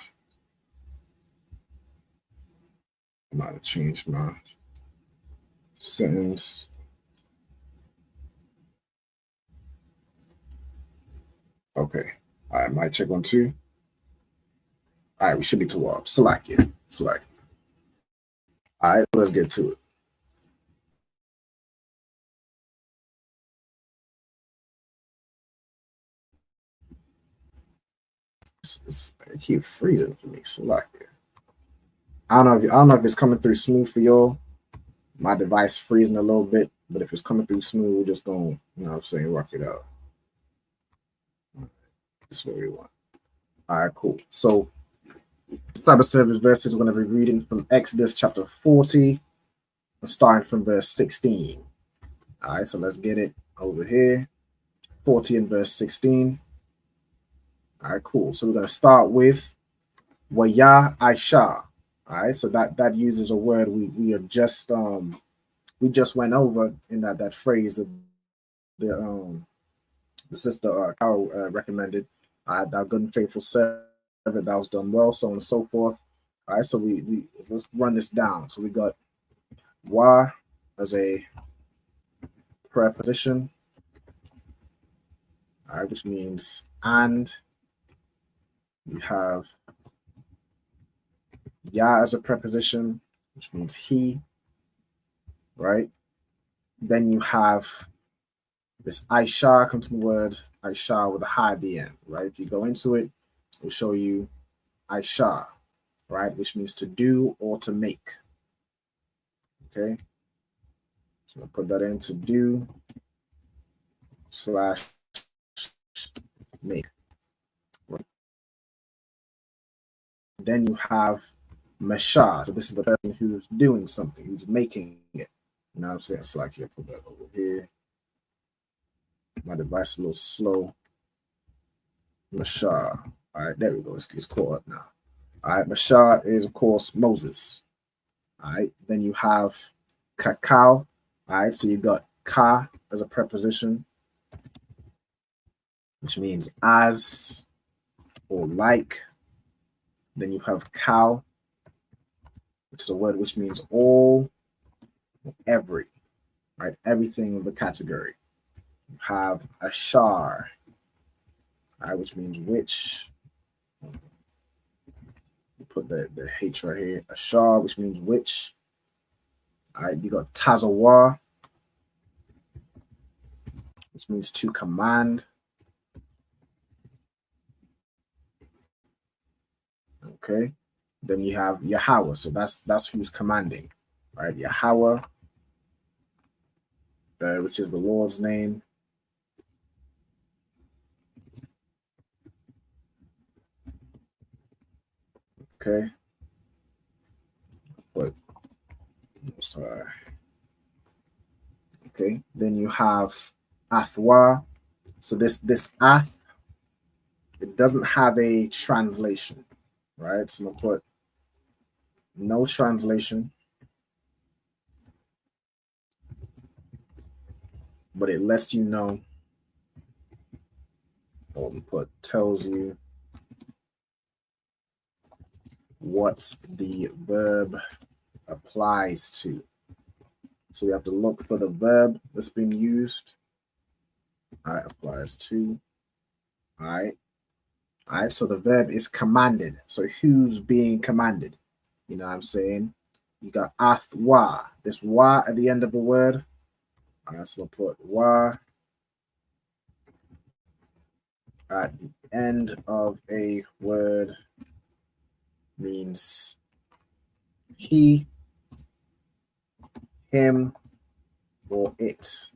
I might have changed my settings. Okay. All right, might check 1, 2. All right, we should be toward select it. Select. All right, let's get to it. It keep freezing for me. Select it. I don't know if it's coming through smooth for y'all. My device freezing a little bit, but if it's coming through smooth, we're just gonna, you know what I'm saying, rock it out. That's what we want. All right, cool. So this type of service verses we're going to be reading from Exodus chapter 40, starting from verse 16. All right, so let's get it over here. 40 and verse 16. All right, cool. So we're going to start with Waya Aisha. All right, so that uses a word we just went over in that phrase that the sister Carol recommended. Our good and faithful servant that was done well, so on and so forth. All right, so we let's run this down. So we got wa as a preposition, all right, which means and. You have ya as a preposition, which means he, right? Then you have this Aisha comes from the word Aisha with a ha at the end, right? If you go into it, it'll show you Aisha, right? Which means to do or to make. Okay. So I'll put that in, to do / make. Then you have Mesha. So this is the person who's doing something, who's making it. You know what I'm saying? So like, I'll put that over here. My device is a little slow. Mesha. All right, there we go. It's caught up now. All right, Mesha is, of course, Moses. All right, then you have Cacao. All right, so you got ka as a preposition, which means as or like. Then you have Kal, which is a word which means all, every, right? Everything of the category. You have Ashar, right, which means which. Put the H right here. Ashar, which means which. All right, you got Tazawa, which means to command. Okay. Then you have Yahweh, so that's who's commanding, right? Yahweh, which is the Lord's name. Okay. But sorry. Okay. Then you have Athwa. So this Ath, it doesn't have a translation, right? So I'm gonna put no translation, but it lets you know. Or put tells you what the verb applies to. So we have to look for the verb that's been used. All right, applies to. All right. All right, so the verb is commanded. So who's being commanded? You know what I'm saying? You got athwa. This wa at the end of the word. All right, so we'll put wa at the end of a word means he, him, or it.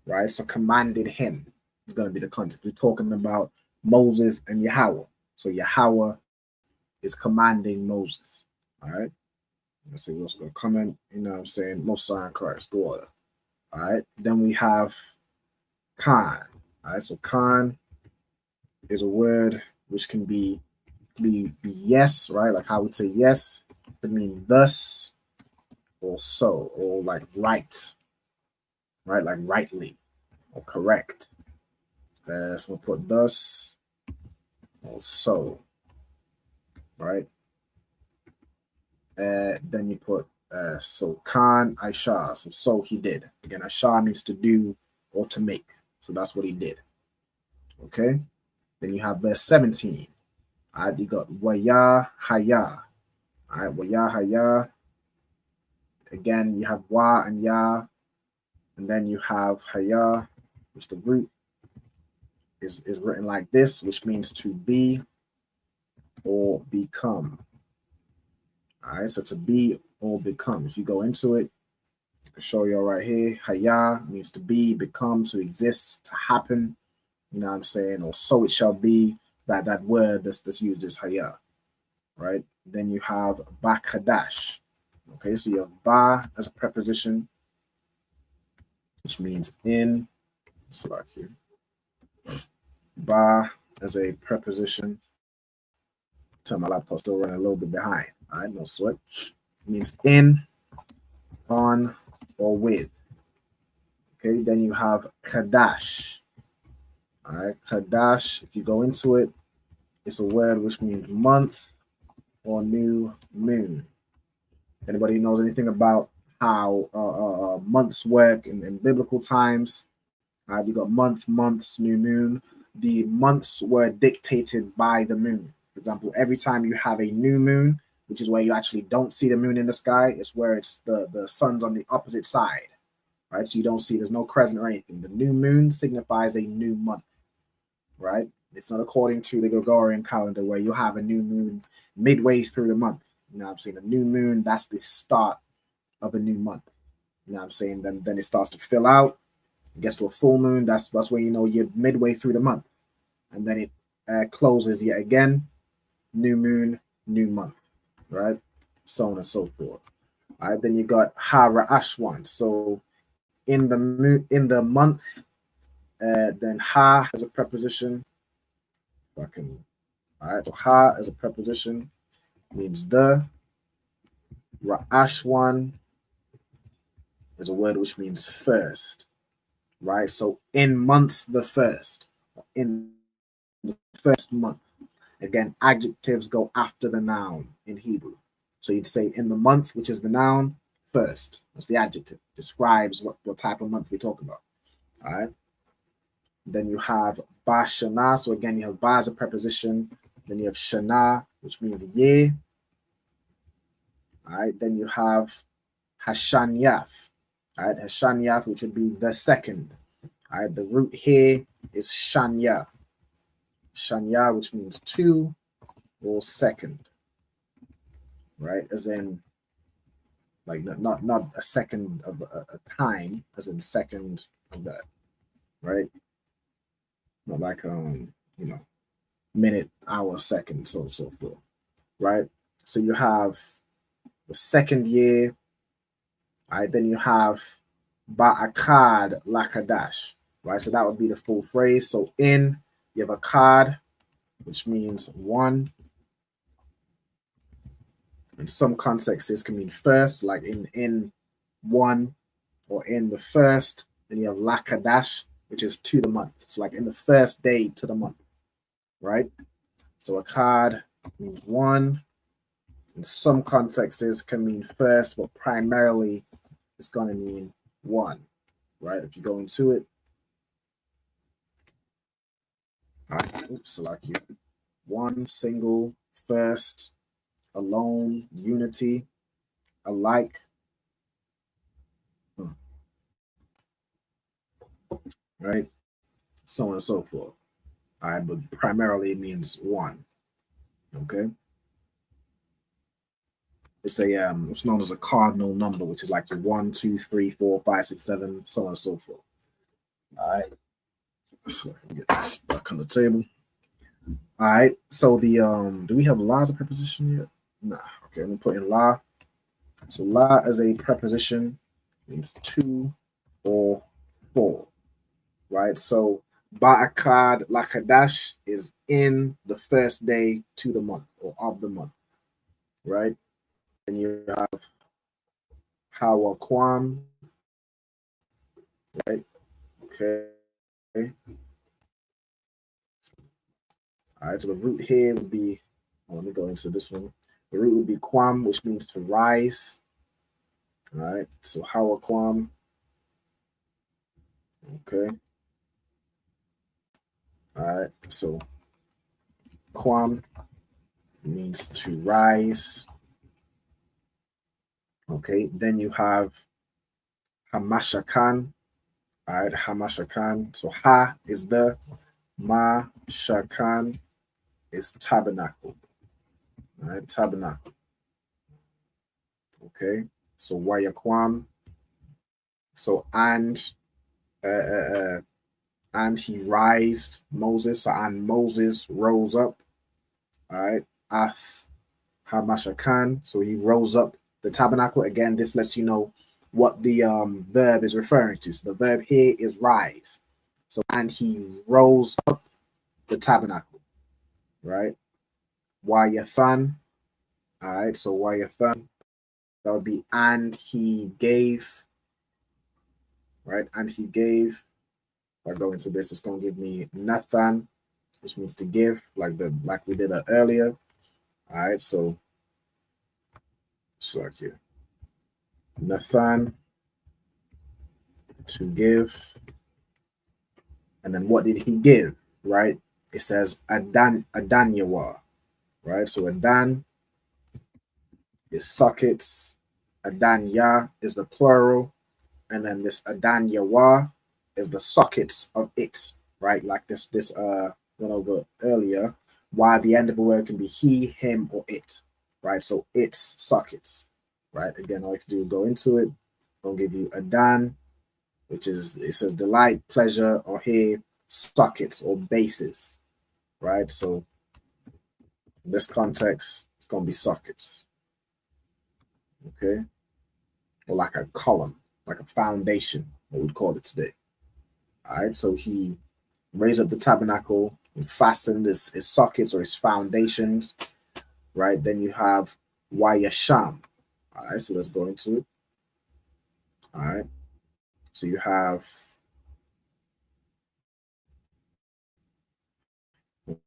Right? So commanded him is going to be the context. We're talking about Moses and Yahweh. So Yahweh is commanding Moses. All right. Let's see what's going to comment. You know what I'm saying? Most High in Christ, the order. All right. Then we have Khan. All right. So Khan is a word which can be yes, right? Like how we say yes. It could mean thus or so, or like right. Right? Like rightly or correct. So we'll put thus or so. Right? Then you put so Khan Aisha. So he did. Again, Aisha means to do or to make. So that's what he did. Okay. Then you have verse 17. All right, you got Waya Haya. All right, Waya Haya. Again, you have Wa and Ya. And then you have Haya, which the root is written like this, which means to be or become. All right, so to be or become. If you go into it, I'll show you all right here. Haya means to be, become, to exist, to happen. You know what I'm saying? Or so it shall be. That word that's used is Haya. Right? Then you have Ba Qadash. Okay, so you have Ba as a preposition, which means in. Select here. Ba as a preposition. Tell my laptop's still running a little bit behind. All right, no sweat. It means in, on, or with. Okay, then you have Qadash. All right, Qadash, if you go into it, it's a word which means month or new moon. Anybody knows anything about how months work in biblical times? You got months, new moon. The months were dictated by the moon. For example, every time you have a new moon, which is where you actually don't see the moon in the sky, it's where it's the sun's on the opposite side, right? So you don't see, there's no crescent or anything. The new moon signifies a new month, right? It's not according to the Gregorian calendar where you have a new moon midway through the month. You know what I'm saying? A new moon, that's the start of a new month. You know what I'm saying? Then it starts to fill out. It gets to a full moon. That's when you know you're midway through the month. And then it closes yet again. New moon, new month, right? So on and so forth. All right, then you got Hara Ashwan. So in the month, then Ha as a preposition. All right, so Ha as a preposition means the. Ra'ashwan is a word which means first, right? So in month the first, in the first month. Again, adjectives go after the noun in Hebrew. So you'd say in the month, which is the noun, first. That's the adjective. Describes what type of month we're talking about. All right. Then you have ba shana. So again, you have ba as a preposition. Then you have shana, which means year. All right. Then you have hashanyath. All right. Hashanyath, which would be the second. All right. The root here is shanya. Shanya, which means two or second. Right. As in, like not a second of a time, as in second of that. Right. Not like minute, hour, second, so forth. Right. So you have the second year. All right. Then you have Ba'akad Lakadash. Right. So that would be the full phrase. So in, you have Akad, which means one. In some contexts, this can mean first, like in one or in the first. Then you have Lakadash, which is to the month. So like in the first day to the month. Right. So Akad means one. In some contexts, can mean first, but primarily it's going to mean one. Right. If you go into it. All right. Oops, like you. One, single, first, alone, unity, alike. Right? So on and so forth. All right, but primarily it means one. Okay. It's a it's known as a cardinal number, which is like your 1, 2, 3, 4, 5, 6, 7, so on and so forth. All right. So I can get this back on the table. All right. So the do we have la as a preposition yet? Nah. Okay, I'm gonna put in la. So la as a preposition means two or four. Right. So Ba'akad Lakadash is in the first day to the month or of the month. Right. And you have Hawakwam. Right. Okay. All right. So the root here would be, let me go into this one. The root would be Kwam, which means to rise. All right. So Hawakwam. Okay. All right. So Kwam means to rise. Okay. Then you have Hamashakan. All right. Hamashakan. So Ha is the, Ma Shakan is tabernacle. All right. Tabernacle. Okay. So Wayakwam. So and he rised Moses. So and Moses rose up. All right. Ath Hamashakan. So he rose up the tabernacle. Again, this lets you know what the verb is referring to. So the verb here is rise. So and he rose up the tabernacle. Right. Wayathan. All right. So Wayathan. That would be and he gave. Right. And he gave. If I go into this, it's going to give me Nathan, which means to give, like we did earlier. All right, so like here, Nathan, to give, and then what did he give? Right, it says Adanyawa, right? So Adan is sockets, Adanya is the plural, and then this Adanyawa is the sockets of it, right? Like this went over earlier, why the end of a word can be he, him, or it, right? So its sockets, right? Again, all you have to do is go into it. I'll give you Adan, which is, it says delight, pleasure, or here, sockets or bases, right? So in this context, it's going to be sockets, okay? Or like a column, like a foundation, what we'd call it today. All right, so he raised up the tabernacle and fastened his sockets or his foundations, right? Then you have Wayasham. All right, so let's go into it. All right, so you have,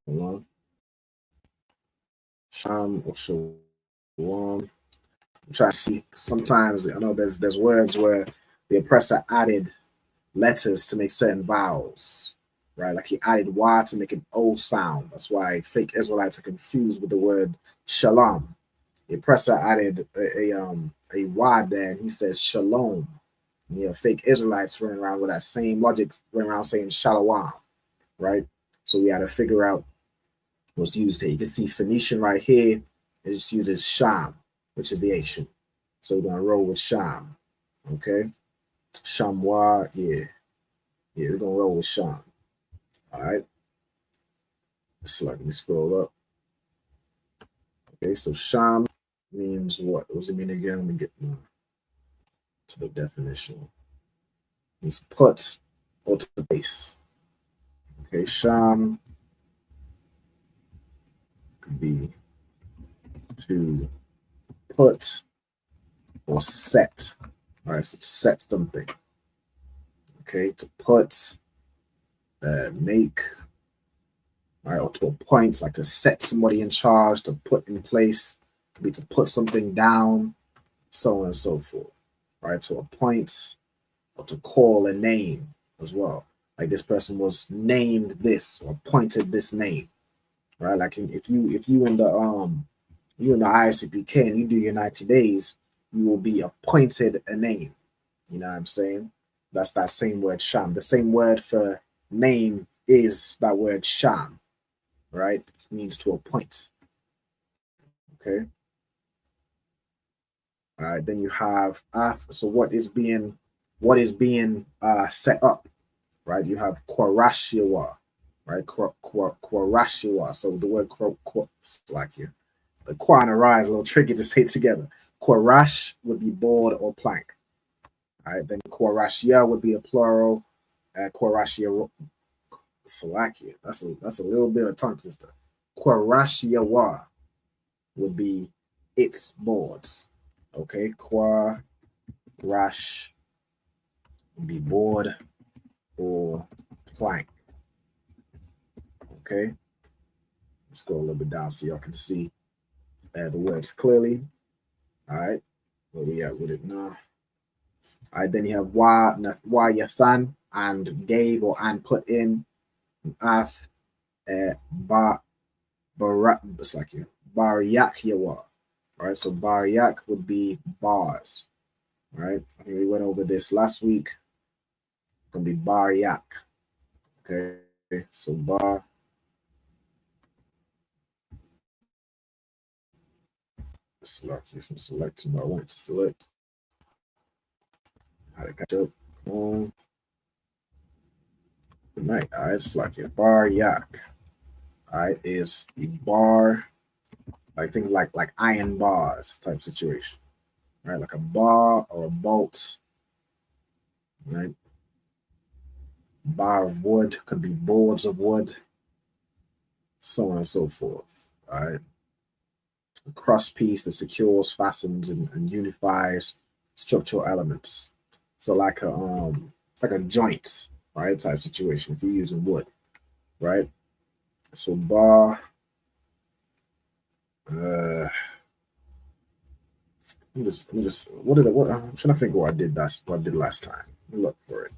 hold on. or Shalom. I'm trying to see. Sometimes I know there's words where the oppressor added letters to make certain vowels, right? Like he added Y to make an O sound. That's why fake Israelites are confused with the word shalom. The oppressor added a Y there, and he says shalom. And, you know, fake Israelites running around with that same logic, running around saying shalom, right? So we had to figure out what's used here. You can see Phoenician right here. It just uses sham, which is the Asian. So we're gonna roll with sham, okay? Shamwa, yeah, we're gonna roll with sham. All right. So let me scroll up. Okay, so sham means what? What does it mean again? Let me get to the definition. It means put or to place. Okay, sham could be to put or set. All right, so to set something. Okay, to put, make, all right, or to appoint, like to set somebody in charge, to put in place, could be to put something down, so on and so forth. Right, to appoint or to call a name as well. Like this person was named this or appointed this name. Right, like if you in the ISUPK and you do your 90 days, you will be appointed a name. You know what I'm saying? That's that same word sham. The same word for name is that word sham, right? It means to appoint. Okay. All right. Then you have so what is being set up, right? You have Kwarashiwa, right? Kwarashiwa. So the word like here. The kwa and a ra is a little tricky to say together. Kwarash would be board or plank. All right, then Kwarashia would be a plural. Kwarashia, Slovakia. That's a little bit of a tongue twister. Kwarashiawa would be its boards. Okay, Kwarash would be board or plank. Okay, let's go a little bit down so y'all can see the words clearly. All right, where we at with it now? All right, then you have wa yathan and gave or and put in ath it's like you baryak yawa. Right, so baryak would be bars. Right, I think we went over this last week. It's gonna be baryak. Okay, so bar. Select this and select what I want to select. How to catch up. Come on. Good night. All right, it's like a bar yak. All right, is a bar, I think like iron bars type situation. Right, like a bar or a bolt. Right, bar of wood could be boards of wood, so on and so forth. All right, a cross piece that secures, fastens, and unifies structural elements. So like a joint, right, type situation if you're using wood, right? So bar, I'm trying to think what I did last time. Let me look for it.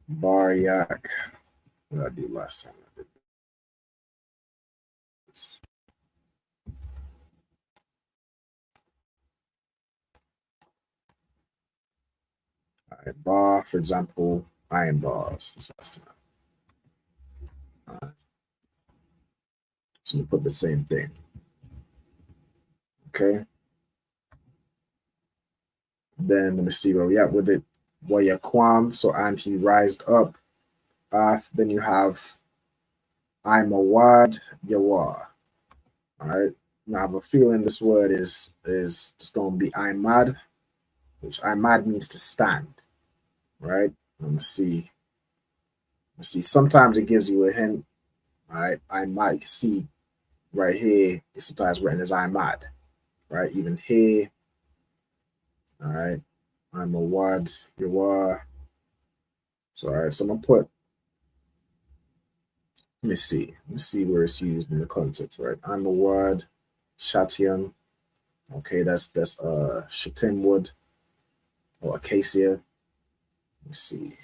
Bar yak. What did I do last time? I did this. All right, bar, for example, iron bars. This last time. All right. So we put the same thing. Okay. Then let me see where we at with it. Wayakwam, so and he rised up. Then you have I'm a wad yawa. All right. Now I have a feeling this word is just gonna be I'm mad, which I'm mad means to stand. Right? Let me see. Sometimes it gives you a hint. All right, I'm mad. You can see right here, it's sometimes written as I'm mad. Right? Even here. All right. I'm a wad, you are. So all right, so I'm gonna put, let me see where it's used in the context, right? I'm a wad, Shatian. Okay, that's Shatin wood or acacia. Let's see.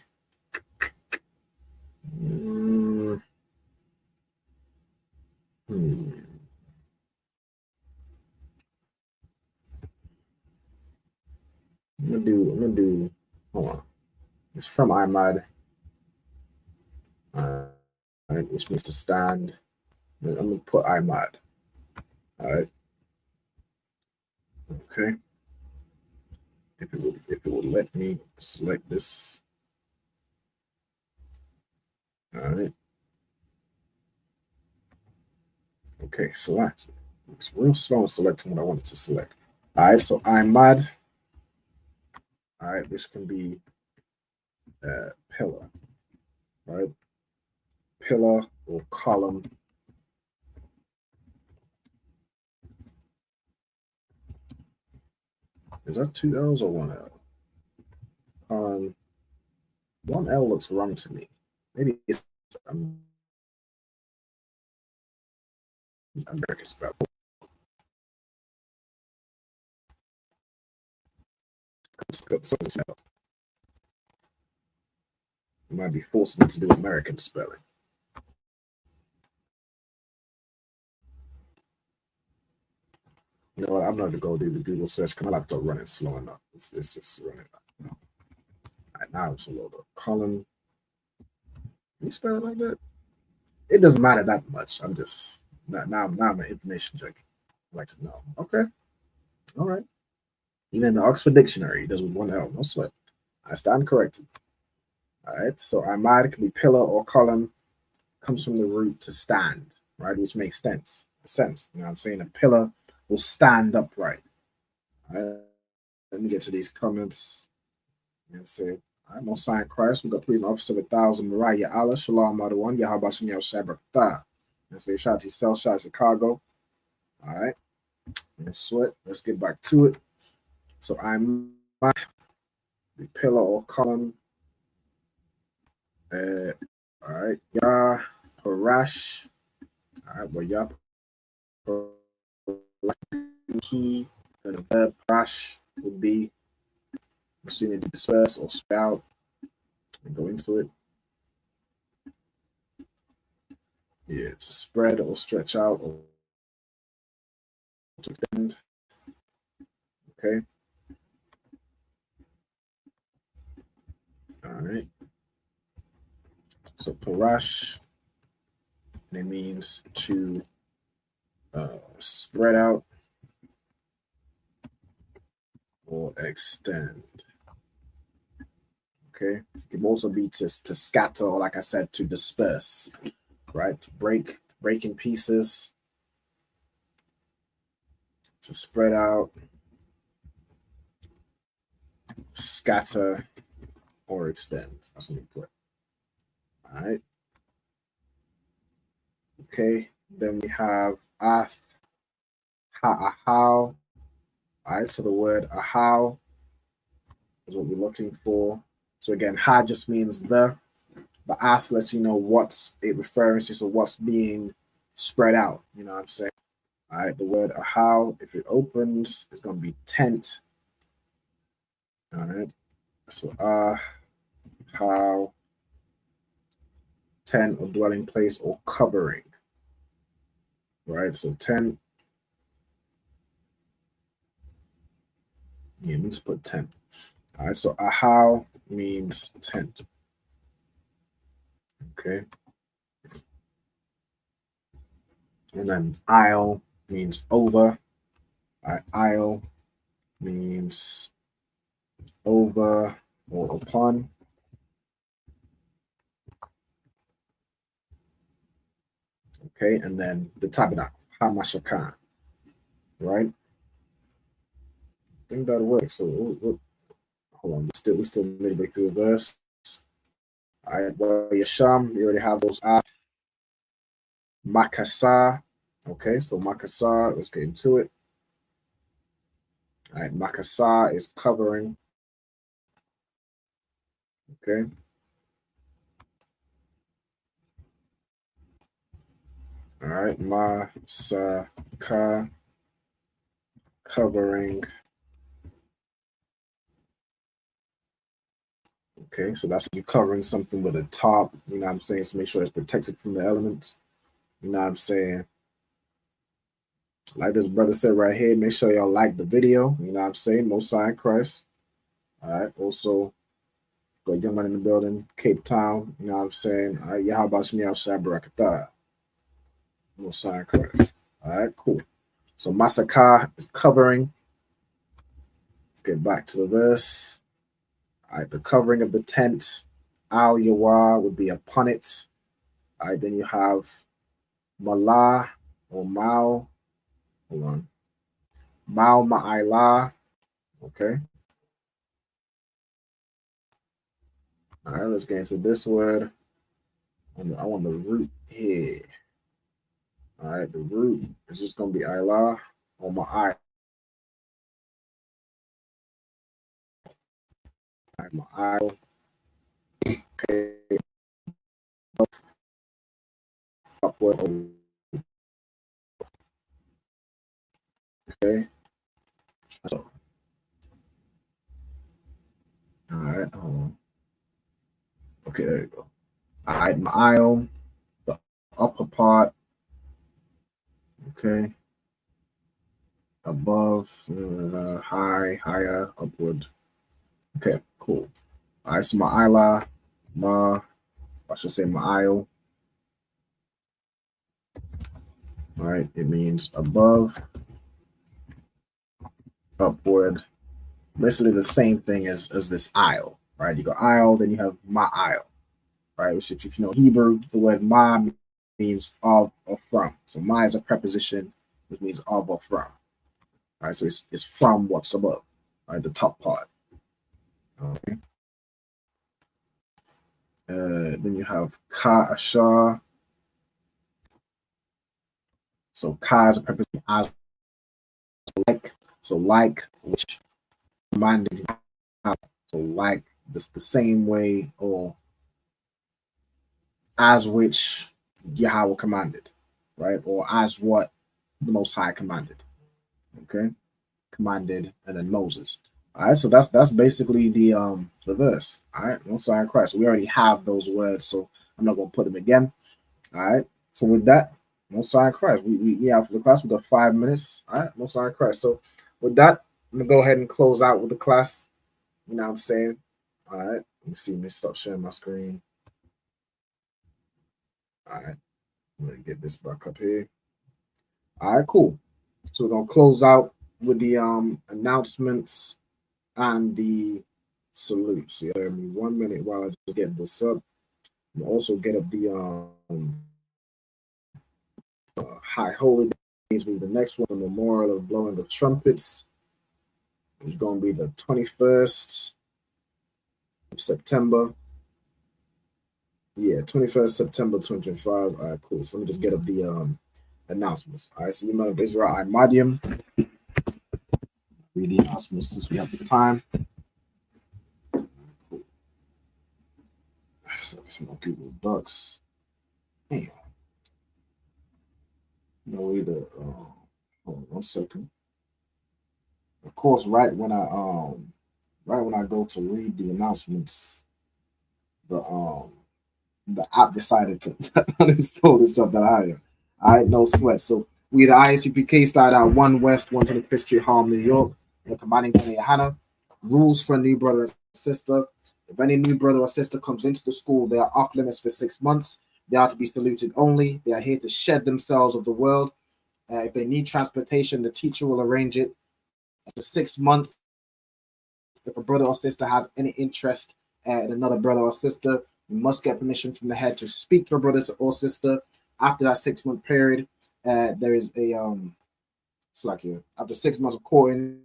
I'm gonna do. Hold on. It's from Ahmad. Alright, which means to stand. I'm gonna put Ahmad. Alright. Okay. If it would let me select this. Alright. Okay, select. It's real slow in selecting what I wanted to select. Alright, so Ahmad. Alright, this can be pillar. Right? Pillar or column. Is that 2 L's or 1 L? 1 L looks wrong to me. Maybe it's American spell. It might be forcing me to do American spelling. You know what? I'm not going to go do the Google search because my laptop running slow enough. It's just running up. All right, now it's a load up. Column. Can you spell it like that? It doesn't matter that much. I'm just now I'm an information junkie. I like to know. Okay. All right. Even in the Oxford Dictionary, it does with 1 L. No sweat. I stand corrected. All right. So Ahmad can be pillar or column. Comes from the root to stand, right? Which makes sense. You know what I'm saying? A pillar will stand upright. All right. Let me get to these comments. And say, all right, Most High in Christ, we got please an officer of 1,000, Mariah Allah, Shalom Madawan, Yahabashim Yaw Shabrakta. And say, shout to South Shot Chicago. All right. No sweat. Let's get back to it. So I'm the pillar or column. All right. Yah Parash. All right. Well, Yah key. And the verb Parash would be assuming to disperse or spout and go into it. Yeah, to spread or stretch out or to extend. Okay. All right. So parash, it means to spread out or extend. Okay. It can also be to scatter, or like I said, to disperse. Right? To break in pieces. To spread out, scatter, or extend. That's what we put. All right. Okay. Then we have ath, ha'ahau. All right. So the word ahau is what we're looking for. So again, ha just means the, but ath lets you know what's it refers to, so what's being spread out. You know what I'm saying? All right. The word ahau, if it opens, it's going to be tent. All right. So how, tent or dwelling place or covering. Right, so tent. Yeah, let me just put tent. All right, so ahau means tent. Okay. And then aisle means over. All right, aisle means over or upon. Okay, and then the tabernacle, hamashakan. Right? I think that works. So hold on, we're still midway through the verse. All right, well, Yasham, you already have those Makasar. Okay, so Makasar, let's get into it. All right, Makasar is covering. Okay. All right, Masaka. covering. Okay, so that's you covering something with a top, you know what I'm saying? So make sure it's protected from the elements. You know what I'm saying? Like this brother said right here, make sure y'all like the video. You know what I'm saying? Most High in Christ. All right. Also, got a young man in the building, Cape Town. You know what I'm saying? All right. Yeah, how about me outside Barakatah? Most High in Christ. All right, cool. So Masakah is covering. Let's get back to the verse. All right, the covering of the tent. Al Yawar would be upon it. All right, then you have Malah or Mao. Hold on. Mao Ma'ila. Okay. All right, let's get into this word. I want the root here. All right, the root is just going to be Ilah or Ma'i. Ma'il. Okay. Upward. Okay. So, all right, hold on. Okay, there you go. All right, Ma'il, the upper part. Okay. Above, high, higher, upward. Okay, cool. All right, so Ma'ila, I should say Ma'il. All right, it means above, upward. Basically the same thing as this aisle, right? You go aisle, then you have Ma'il, right? Which if you know Hebrew, the word ma means of or from. So ma is a preposition, which means of or from. All right, so it's from what's above, right? The top part. Okay. Then you have ka ashar. So ka is a preposition as like. So like which commanded. So like this the same way or as which Yahweh commanded, right? Or as what the Most High commanded. Okay, commanded, and then Moses. All right, so that's basically the verse. All right, Most High in Christ. So we already have those words, so I'm not gonna put them again. All right. So with that, Most High in Christ. We have for the class. We got 5 minutes. All right, Most High in Christ. So with that, I'm gonna go ahead and close out with the class. You know what I'm saying? All right. Let me see. Let me stop sharing my screen. All right. I'm gonna get this back up here. All right, cool. So we're gonna close out with the announcements and the salutes. Yeah, give me 1 minute while I just get this up. We'll also get up the High Holy Days. Will be the next one, the Memorial of Blowing of Trumpets. It's gonna be the 21st of September. Yeah, 21st September 2025. All right, cool. So let me just get up the announcements. All right, so you know Israel Imadium. Read the announcements since we have the time. Cool. So some more Google Docs. Damn. No either. Hold on 1 second. Of course, right when I go to read the announcements, the app decided to uninstall the stuff that I have. All right, no sweat. So we the ISUPK started out 1 West 125th Street, Harlem, New York. We're combining Hannah. Rules for a new brother and sister. If any new brother or sister comes into the school, they are off limits for 6 months. They are to be saluted only. They are here to shed themselves of the world. If they need transportation, the teacher will arrange it. After 6 months, if a brother or sister has any interest in another brother or sister, you must get permission from the head to speak to a brother or sister. After that 6 month period, there is a it's like here. After 6 months of courting,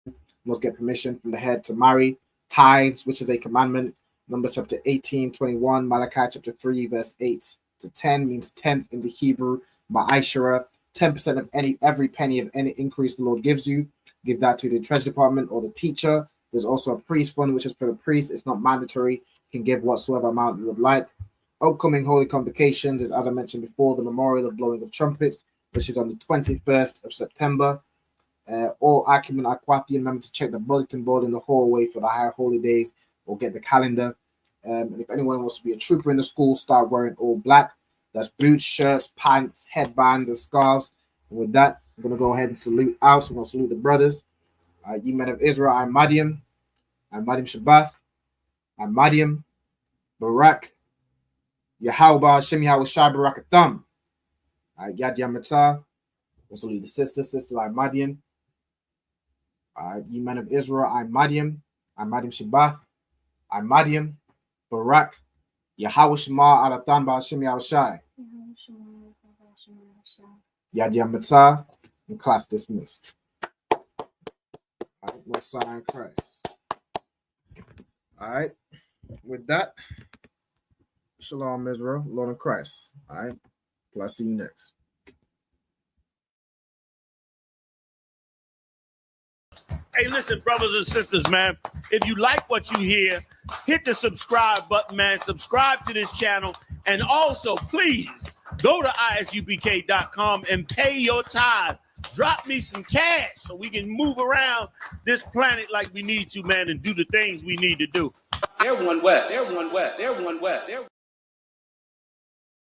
you must get permission from the head to marry. Tithes, which is a commandment. Numbers chapter 18:21, Malachi chapter 3, verse 8 to 10 means 10th in the Hebrew. Ma'ashara, 10% of every penny of any increase the Lord gives you. Give that to the treasury department or the teacher. There's also a priest fund, which is for the priest. It's not mandatory. You can give whatsoever amount you would like. Upcoming holy convocations is, as I mentioned before, the Memorial of Blowing of Trumpets, which is on the 21st of September. All Acumen Aquathian members to check the bulletin board in the hallway for the high holy days or get the calendar. And if anyone wants to be a trooper in the school, start wearing all black. That's boots, shirts, pants, headbands, and scarves. And with that, I'm going to go ahead and salute out. So I'm going to salute the brothers. Ye men of Israel, I'm Madiam. I'm Madiam Shabbath. I'm Madiam. Barak. Yahweh Hashem Yahweh Shai Barakatham. Yad Yamatah. We'll salute the sisters. I'm Madiam. Ye men of Israel, I'm Madiam. I'm Madiam Shabbath. I'm Madiam. Barak. Yahweh Shema Alatan Ba Hashem Yahweh Shai. Yad Yamatah. And class dismissed. All right, Most High in Christ. All right. With that, Shalom Israel, Lord in Christ. All right. Till I see you next. Hey, listen, brothers and sisters, man. If you like what you hear, hit the subscribe button, man. Subscribe to this channel. And also, please, go to ISUPK.com and pay your tithe. Drop me some cash so we can move around this planet like we need to, man, and do the things we need to do. They're one West. They're one West. They're one West. They're